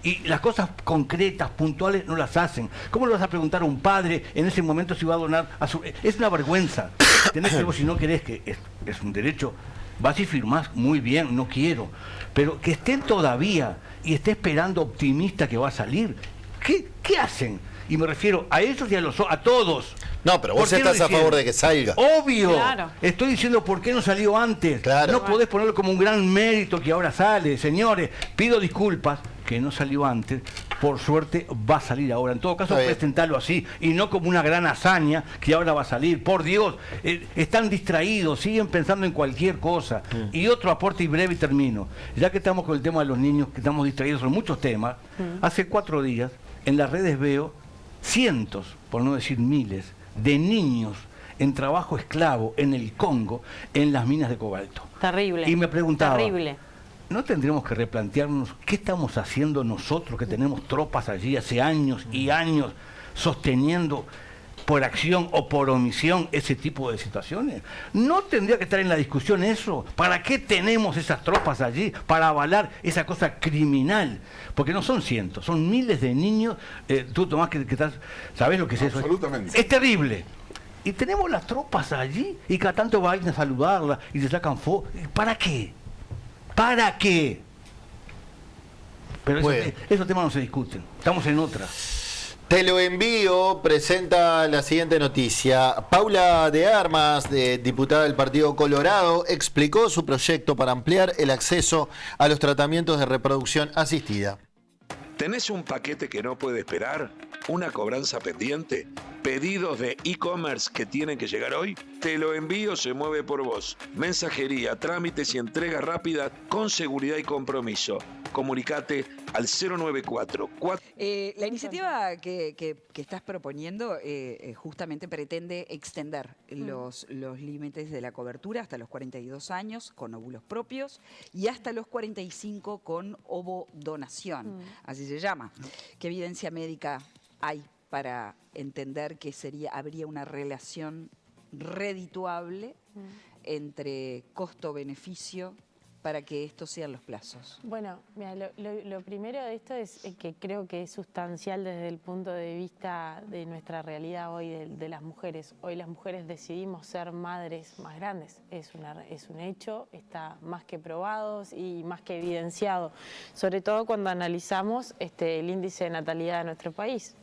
y las cosas concretas, puntuales, no las hacen. ¿Cómo le vas a preguntar a un padre en ese momento si va a donar a su... Es una vergüenza. Tenés que, si no querés, que es un derecho, vas y firmás, muy bien, no quiero. Pero que estén todavía y esté esperando optimista que va a salir. ¿Qué hacen? Y me refiero a ellos y a todos. No, pero vos estás a favor de que salga. Obvio. Claro. Estoy diciendo por qué no salió antes. Claro. No podés ponerlo como un gran mérito que ahora sale. Señores, pido disculpas que no salió antes. Por suerte va a salir ahora. En todo caso, presentarlo así y no como una gran hazaña que ahora va a salir. Por Dios, están distraídos, siguen pensando en cualquier cosa. Y otro aporte y breve y termino. Ya que estamos con el tema de los niños, que estamos distraídos en muchos temas, hace 4 días en las redes veo cientos, por no decir miles, de niños en trabajo esclavo en el Congo, en las minas de cobalto. Terrible. Y me preguntaba, terrible. ¿No tendremos que replantearnos qué estamos haciendo nosotros, que tenemos tropas allí hace años y años, sosteniendo por acción o por omisión ese tipo de situaciones? ¿No tendría que estar en la discusión eso? ¿Para qué tenemos esas tropas allí? Para avalar esa cosa criminal. Porque no son cientos, son miles de niños. Tú, Tomás, que estás, ¿sabés lo que es eso? Absolutamente. Es terrible. Y tenemos las tropas allí y cada tanto va a ir a saludarla y se sacan fotos. ¿Para qué? ¿Para qué? Pero esos temas no se discuten. Estamos en otra. Te lo envío, presenta la siguiente noticia. Paula de Armas, diputada del Partido Colorado, explicó su proyecto para ampliar el acceso a los tratamientos de reproducción asistida. ¿Tenés un paquete que no puede esperar? ¿Una cobranza pendiente? ¿Pedidos de e-commerce que tienen que llegar hoy? Te lo envío, se mueve por vos. Mensajería, trámites y entrega rápida con seguridad y compromiso. Comunicate al 094. La iniciativa que estás proponiendo justamente pretende extender los límites de la cobertura hasta los 42 años con óvulos propios y hasta los 45 con ovodonación, así se llama. ¿Qué evidencia médica hay para entender que habría una relación redituable entre costo-beneficio para que estos sean los plazos? Bueno, mira, lo primero de esto es que creo que es sustancial desde el punto de vista de nuestra realidad hoy de las mujeres. Hoy las mujeres decidimos ser madres más grandes. Es un hecho, está más que probado y más que evidenciado, sobre todo cuando analizamos el índice de natalidad de nuestro país.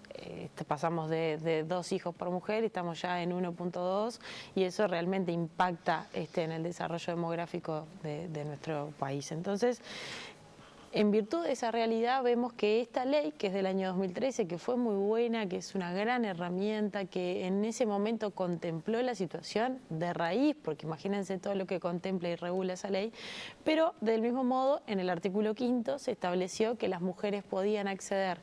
Pasamos de 2 hijos por mujer y estamos ya en 1.2 y eso realmente impacta en el desarrollo demográfico de nuestro país. Entonces, en virtud de esa realidad vemos que esta ley, que es del año 2013, que fue muy buena, que es una gran herramienta, que en ese momento contempló la situación de raíz, porque imagínense todo lo que contempla y regula esa ley, pero del mismo modo en el artículo 5 se estableció que las mujeres podían acceder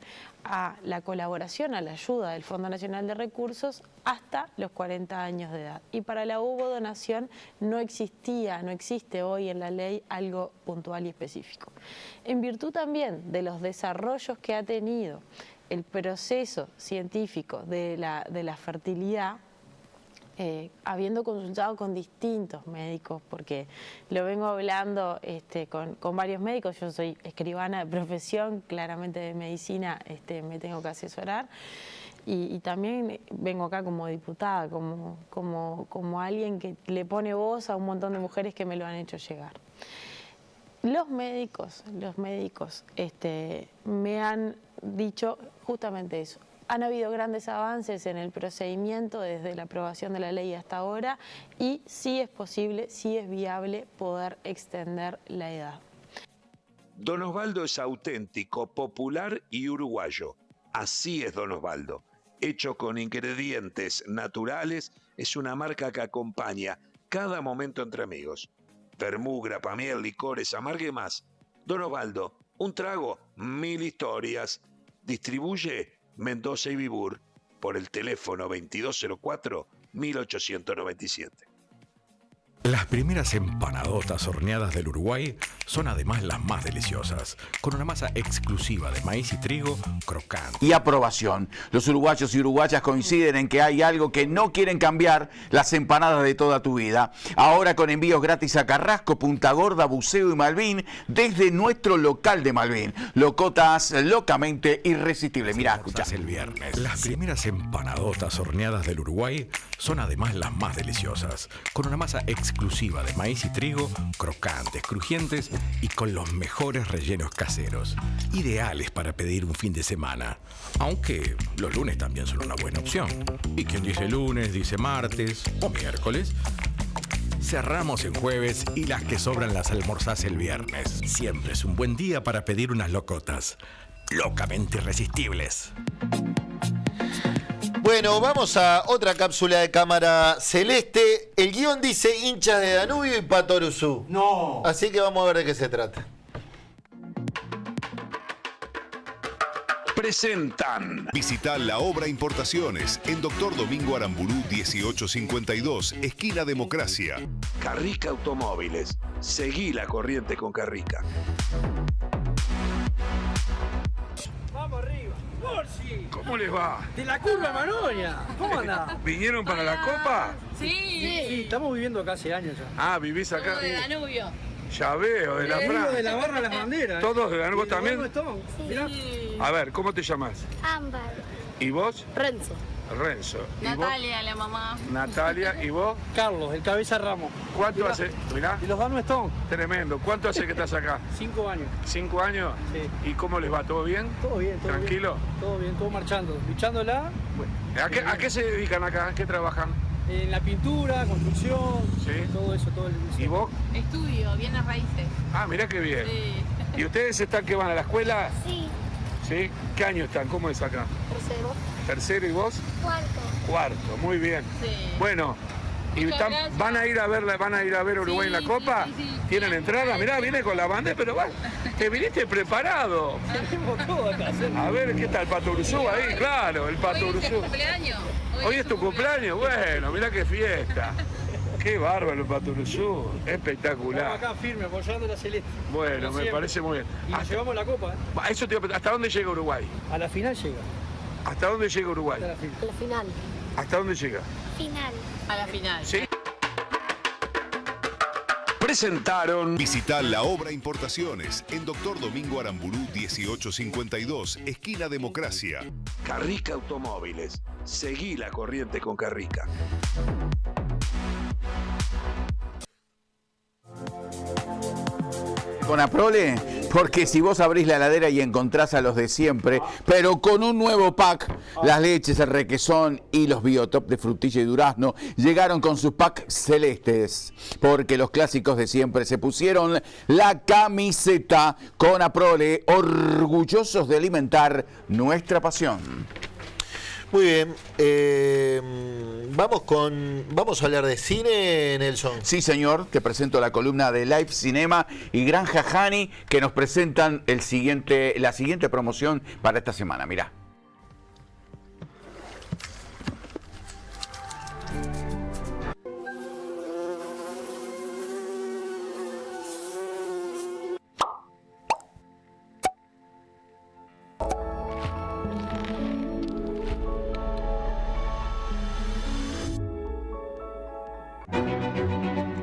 a la colaboración, a la ayuda del Fondo Nacional de Recursos hasta los 40 años de edad. Y para la ovodonación no existe hoy en la ley algo puntual y específico. En virtud también de los desarrollos que ha tenido el proceso científico de la fertilidad, habiendo consultado con distintos médicos, porque lo vengo hablando con varios médicos, yo soy escribana de profesión, claramente de medicina me tengo que asesorar, y también vengo acá como diputada, como alguien que le pone voz a un montón de mujeres que me lo han hecho llegar. Los médicos me han dicho justamente eso. Han habido grandes avances en el procedimiento desde la aprobación de la ley hasta ahora y sí es posible, sí es viable poder extender la edad. Don Osvaldo es auténtico, popular y uruguayo. Así es Don Osvaldo. Hecho con ingredientes naturales, es una marca que acompaña cada momento entre amigos. Vermú, grapamiel, licores, amargue más. Don Osvaldo, un trago, 1000 historias. Distribuye Mendoza y Vibur por el teléfono 2204-1897. Las primeras empanadotas horneadas del Uruguay son además las más deliciosas, con una masa exclusiva de maíz y trigo crocante. Y aprobación. Los uruguayos y uruguayas coinciden en que hay algo que no quieren cambiar: las empanadas de toda tu vida. Ahora con envíos gratis a Carrasco, Punta Gorda, Buceo y Malvin desde nuestro local de Malvin. Locotas locamente irresistibles. Mirá, escuchá. El viernes. Las primeras empanadotas horneadas del Uruguay son además las más deliciosas, con una masa exclusiva de maíz y trigo, crocantes, crujientes y con los mejores rellenos caseros. Ideales para pedir un fin de semana, aunque los lunes también son una buena opción. Y quien dice lunes, dice martes o miércoles. Cerramos en jueves y las que sobran las almorzás el viernes. Siempre es un buen día para pedir unas locotas. Locamente irresistibles. Bueno, vamos a otra cápsula de cámara celeste. El guión dice hinchas de Danubio y Patoruzú. No. Así que vamos a ver de qué se trata. Presentan. Visita La Obra Importaciones en Dr. Domingo Aramburu 1852, esquina Democracia. Carrica Automóviles. Seguí la corriente con Carrica. Vamos arriba. Borsi. ¿Cómo les va? De la curva Manoña. ¿Cómo andás? ¿Vinieron para la copa? Sí, estamos viviendo acá hace años ya. Ah, ¿vivís acá? De Danubio. Ya veo, de la Fran. De la barra de las banderas. ¿Todos de Danubio también? Sí. Mirá. A ver, ¿cómo te llamas? Ámbar. ¿Y vos? Renzo. Renzo. ¿Y vos? Natalia, la mamá. Natalia, ¿y vos? Carlos, el cabeza Ramos. ¿Cuánto hace? Mirá. Y los dos no están. Tremendo. ¿Cuánto hace que estás acá? 5 años. ¿5 años? Sí. ¿Y cómo les va? ¿Todo bien? Todo bien, todo ¿Tranquilo? bien. Todo bien, todo marchando. Luchándola. Bueno. ¿A qué se dedican acá? ¿Qué trabajan? En la pintura, construcción, todo eso, todo el... ¿Y vos? Estudio, bienes raíces. Ah, mirá qué bien. Sí. ¿Y ustedes están que van a la escuela? Sí. ¿Sí? ¿Qué año están? ¿Cómo es acá? Tercero. ¿Tercero y vos? Cuarto, muy bien. Sí. Bueno, ¿y van a ir a ver Uruguay en la Copa? Sí. ¿Tienen entrada? Mirá, viene con la bandera, pero bueno, te viniste preparado. Tenemos todo acá. A ver, ¿qué tal? Pato Uruzú ahí, claro, el Pato Hoy es tu Uruzú. cumpleaños. Hoy es tu cumpleaños, bueno, mirá qué fiesta. Qué bárbaro el Pato Uruzú, Estamos espectacular. acá firme, apoyando la celeste. Bueno, Como me siempre. parece muy bien. Y nos llevamos la copa, ¿eh? Eso te iba a preguntar, ¿hasta dónde llega Uruguay? A la final llega. ¿Hasta dónde llega Uruguay? A la final. ¿Hasta dónde llega? Final. A la final. ¿Sí? Presentaron. Visita La Obra Importaciones en Doctor Domingo Aramburu 1852, esquina Democracia. Carrica Automóviles. Seguí la corriente con Carrica. Con Aprole, porque si vos abrís la heladera y encontrás a los de siempre, pero con un nuevo pack, las leches, el requesón y los biotop de frutilla y durazno llegaron con sus packs celestes, porque los clásicos de siempre se pusieron la camiseta. Con Aprole, orgullosos de alimentar nuestra pasión. Muy bien, vamos a hablar de cine, Nelson. Sí, señor, te presento la columna de Live Cinema y Granja Hani, que nos presentan la siguiente promoción para esta semana. Mirá.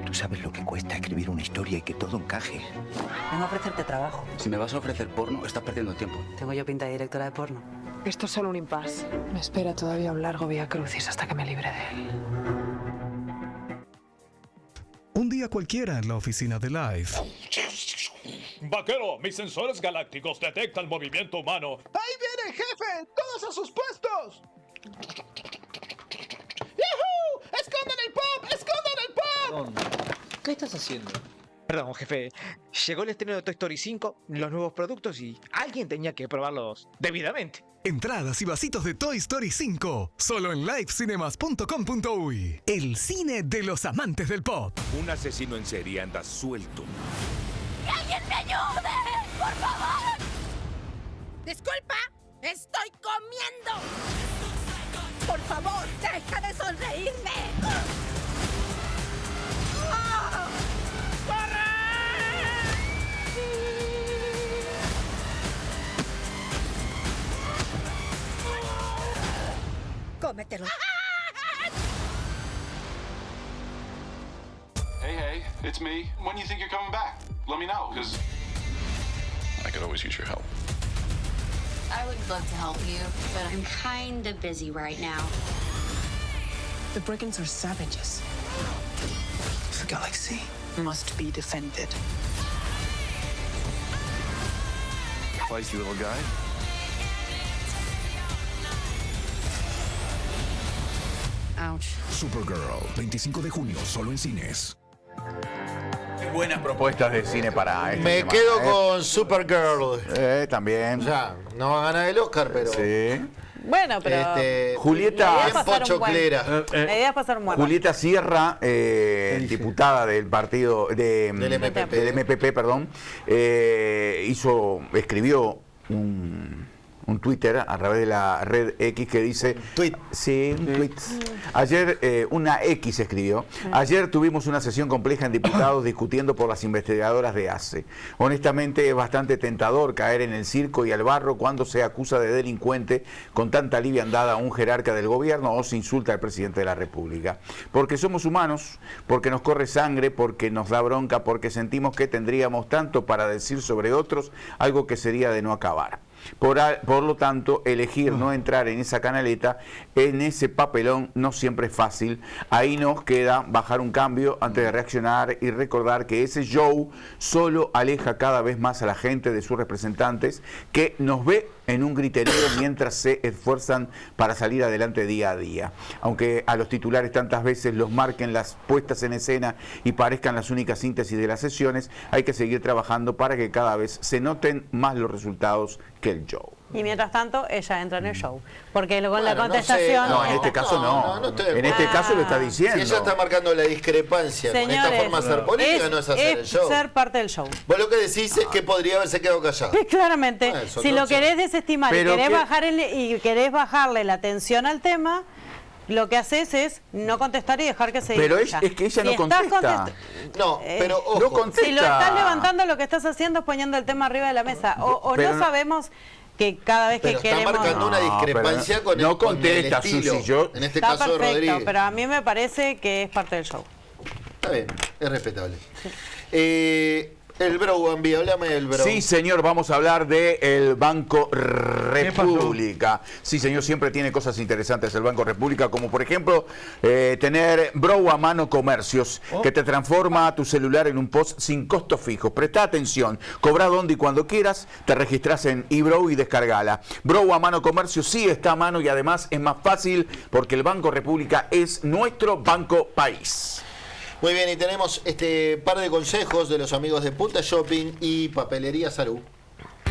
¿Tú sabes lo que cuesta escribir una historia y que todo encaje? Vengo a ofrecerte trabajo. Si me vas a ofrecer porno, estás perdiendo tiempo. Tengo yo pinta de directora de porno. Esto es solo un impasse. Me espera todavía un largo vía crucis hasta que me libre de él. Un día cualquiera en la oficina de Life. Vaquero, mis sensores galácticos detectan movimiento humano. ¡Ahí viene, jefe! ¡Todos a sus puestos! ¡Yahoo! ¡Escondan el pop! ¡Escondan el pop! ¿Qué estás haciendo? Perdón, jefe. Llegó el estreno de Toy Story 5, los nuevos productos y alguien tenía que probarlos debidamente. Entradas y vasitos de Toy Story 5, solo en livecinemas.com.uy. El cine de los amantes del pop. Un asesino en serie anda suelto. ¡Que alguien me ayude! ¡Por favor! Disculpa, estoy comiendo. Por favor, deja de sonreírme. ¡Ah! ¡Cómetelo! Hey, it's me. When do you think you're coming back? Let me know, because I could always use your help. I would love to help you, but I'm kind of busy right now. The brigands are savages. The galaxy must be defended. Feisty little guy. Ouch. Supergirl, 25 de junio, solo en cines. Buenas propuestas de cine para esta Me semana, quedo con Supergirl. También. O sea, no va a ganar el Oscar, pero... Sí. Bueno, pero Julieta, la idea es pasar un buen- la idea es pasar un buen rato. Julieta Sierra, diputada del partido del MPP, perdón, escribió un Twitter a través de la red X que dice... Sí, un tweet. Ayer, una X escribió. Ayer tuvimos una sesión compleja en diputados discutiendo por las investigadoras de ACE. Honestamente es bastante tentador caer en el circo y al barro cuando se acusa de delincuente con tanta liviandad a un jerarca del gobierno o se insulta al presidente de la República. Porque somos humanos, porque nos corre sangre, porque nos da bronca, porque sentimos que tendríamos tanto para decir sobre otros, algo que sería de no acabar. Por lo tanto, elegir no entrar en esa canaleta, en ese papelón, no siempre es fácil. Ahí nos queda bajar un cambio antes de reaccionar y recordar que ese show solo aleja cada vez más a la gente de sus representantes, que nos ve en un griterío mientras se esfuerzan para salir adelante día a día. Aunque a los titulares tantas veces los marquen las puestas en escena y parezcan las únicas síntesis de las sesiones, hay que seguir trabajando para que cada vez se noten más los resultados que el show. Y mientras tanto, ella entra en el show. Porque luego en la Bueno, contestación... No, en este caso no. En este caso lo está diciendo. Si ella está marcando la discrepancia con esta forma de ser política, no es hacer el show. Es ser parte del show. Vos lo que decís es que podría haberse quedado callado. Claramente. Si lo querés desestimar y querés bajarle la atención al tema, lo que haces es no contestar y dejar que se diga. Pero es que ella no contesta. No, pero ojo. No contesta. Si lo estás levantando, lo que estás haciendo es poniendo el tema arriba de la mesa. O no sabemos que cada vez que queremos... está marcando una discrepancia con el no contesta, con el estilo. Susi, yo... En este está caso, perfecto, Rodríguez. pero a mí me parece que es parte del show. Está bien, es respetable. El Bro, Bambi, háblame del Bro. Sí, señor, vamos a hablar del Banco República. Sí, señor, siempre tiene cosas interesantes el Banco República, como por ejemplo tener Bro a mano comercios, que te transforma tu celular en un POS sin costo fijo. Presta atención, cobra donde y cuando quieras, te registras en eBro y descargala. Bro a mano comercios sí está a mano y además es más fácil porque el Banco República es nuestro banco país. Muy bien, y tenemos este par de consejos de los amigos de Punta Shopping y Papelería Salud.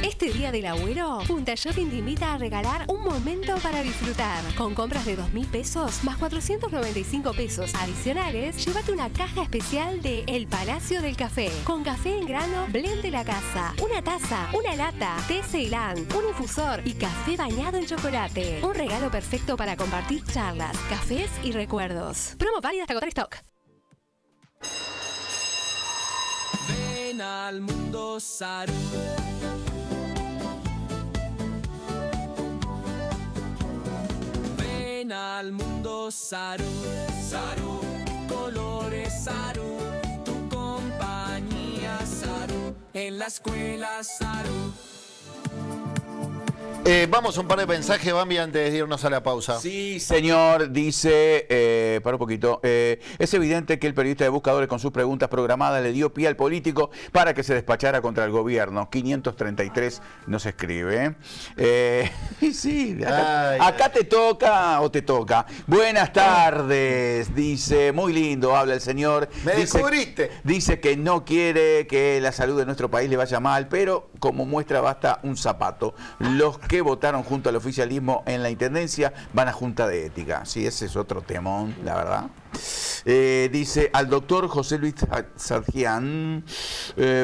Este día del agüero, Punta Shopping te invita a regalar un momento para disfrutar. Con compras de 2.000 pesos más 495 pesos adicionales, llévate una caja especial de El Palacio del Café. Con café en grano, blend de la casa, una taza, una lata, té Ceilán, un infusor y café bañado en chocolate. Un regalo perfecto para compartir charlas, cafés y recuerdos. Promo válida hasta agotar stock. Ven al mundo Saru. Ven al mundo Saru. Saru, colores Saru. Tu compañía Saru. En la escuela Saru. Vamos a un par de mensajes, Bambi, antes de irnos a la pausa. Sí, señor, dice, para un poquito, es evidente que el periodista de Buscadores con sus preguntas programadas le dio pie al político para que se despachara contra el gobierno. 533 no se escribe. Y sí, acá te toca o te toca. Buenas tardes, dice, muy lindo, habla el señor. Me descubriste. Dice que no quiere que la salud de nuestro país le vaya mal, pero como muestra basta un zapato. Los que votaron junto al oficialismo en la intendencia van a Junta de Ética. Sí, ese es otro temón, la verdad. Dice al doctor José Luis Sargián,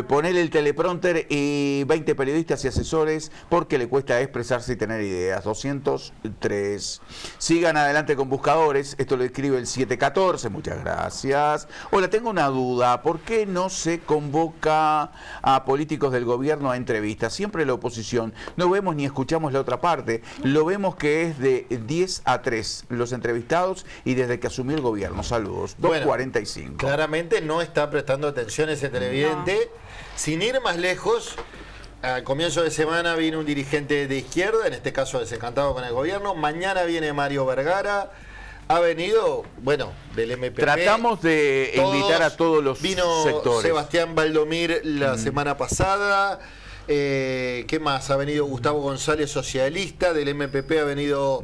ponele el teleprompter y 20 periodistas y asesores porque le cuesta expresarse y tener ideas. 203. Sigan adelante con Buscadores. Esto lo escribe el 714. Muchas gracias. Hola, tengo una duda. ¿Por qué no se convoca a políticos del gobierno a entrevistas? Siempre la oposición. No vemos ni escuchamos la otra parte. Lo vemos que es de 10 a 3 los entrevistados y desde que asumió el gobierno. Saludos. 2.45. Bueno, claramente no está prestando atención ese televidente. No. Sin ir más lejos, al comienzo de semana vino un dirigente de izquierda, en este caso desencantado con el gobierno. Mañana viene Mario Vergara. Ha venido, bueno, del MPP. Tratamos de invitar a todos los sectores. Vino Sebastián Valdomir la semana pasada. ¿Qué más? Ha venido Gustavo González, socialista. Del MPP ha venido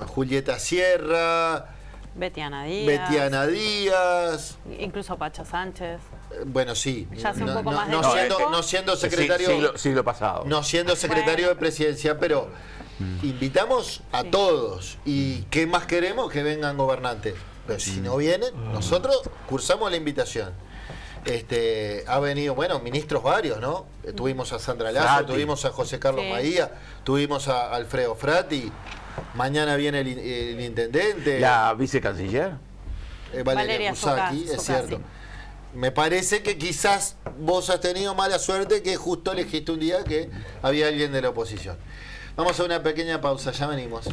Julieta Sierra. Betiana Díaz. Incluso Pacho Sánchez. Bueno, sí. Ya hace un poco más de no siendo secretario. Siglo pasado. No siendo secretario de presidencia, pero invitamos a todos. ¿Y qué más queremos? Que vengan gobernantes. Pero si no vienen, nosotros cursamos la invitación. Ha venido, bueno, ministros varios, ¿no? Tuvimos a Sandra Lazo, tuvimos a José Carlos Maía, tuvimos a Alfredo Frati. Mañana viene el intendente. La vicecanciller. Valeria Fusaki, es cierto. Me parece que quizás vos has tenido mala suerte que justo elegiste un día que había alguien de la oposición. Vamos a una pequeña pausa, ya venimos.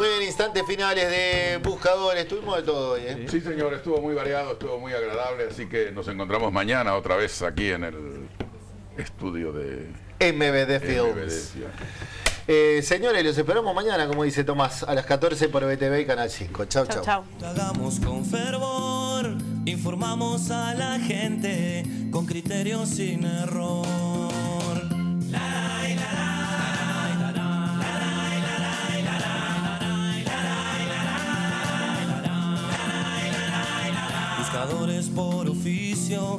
Muy bien, instantes finales de Buscadores. Tuvimos de todo hoy, ¿eh? Sí, señor, estuvo muy variado, estuvo muy agradable, así que nos encontramos mañana otra vez aquí en el estudio de MBD Films. Señores, los esperamos mañana, como dice Tomás, a las 14 por BTV y Canal 5. Chau, chau. Hagamos con fervor, informamos a la gente con criterio sin error. Buscadores por oficio.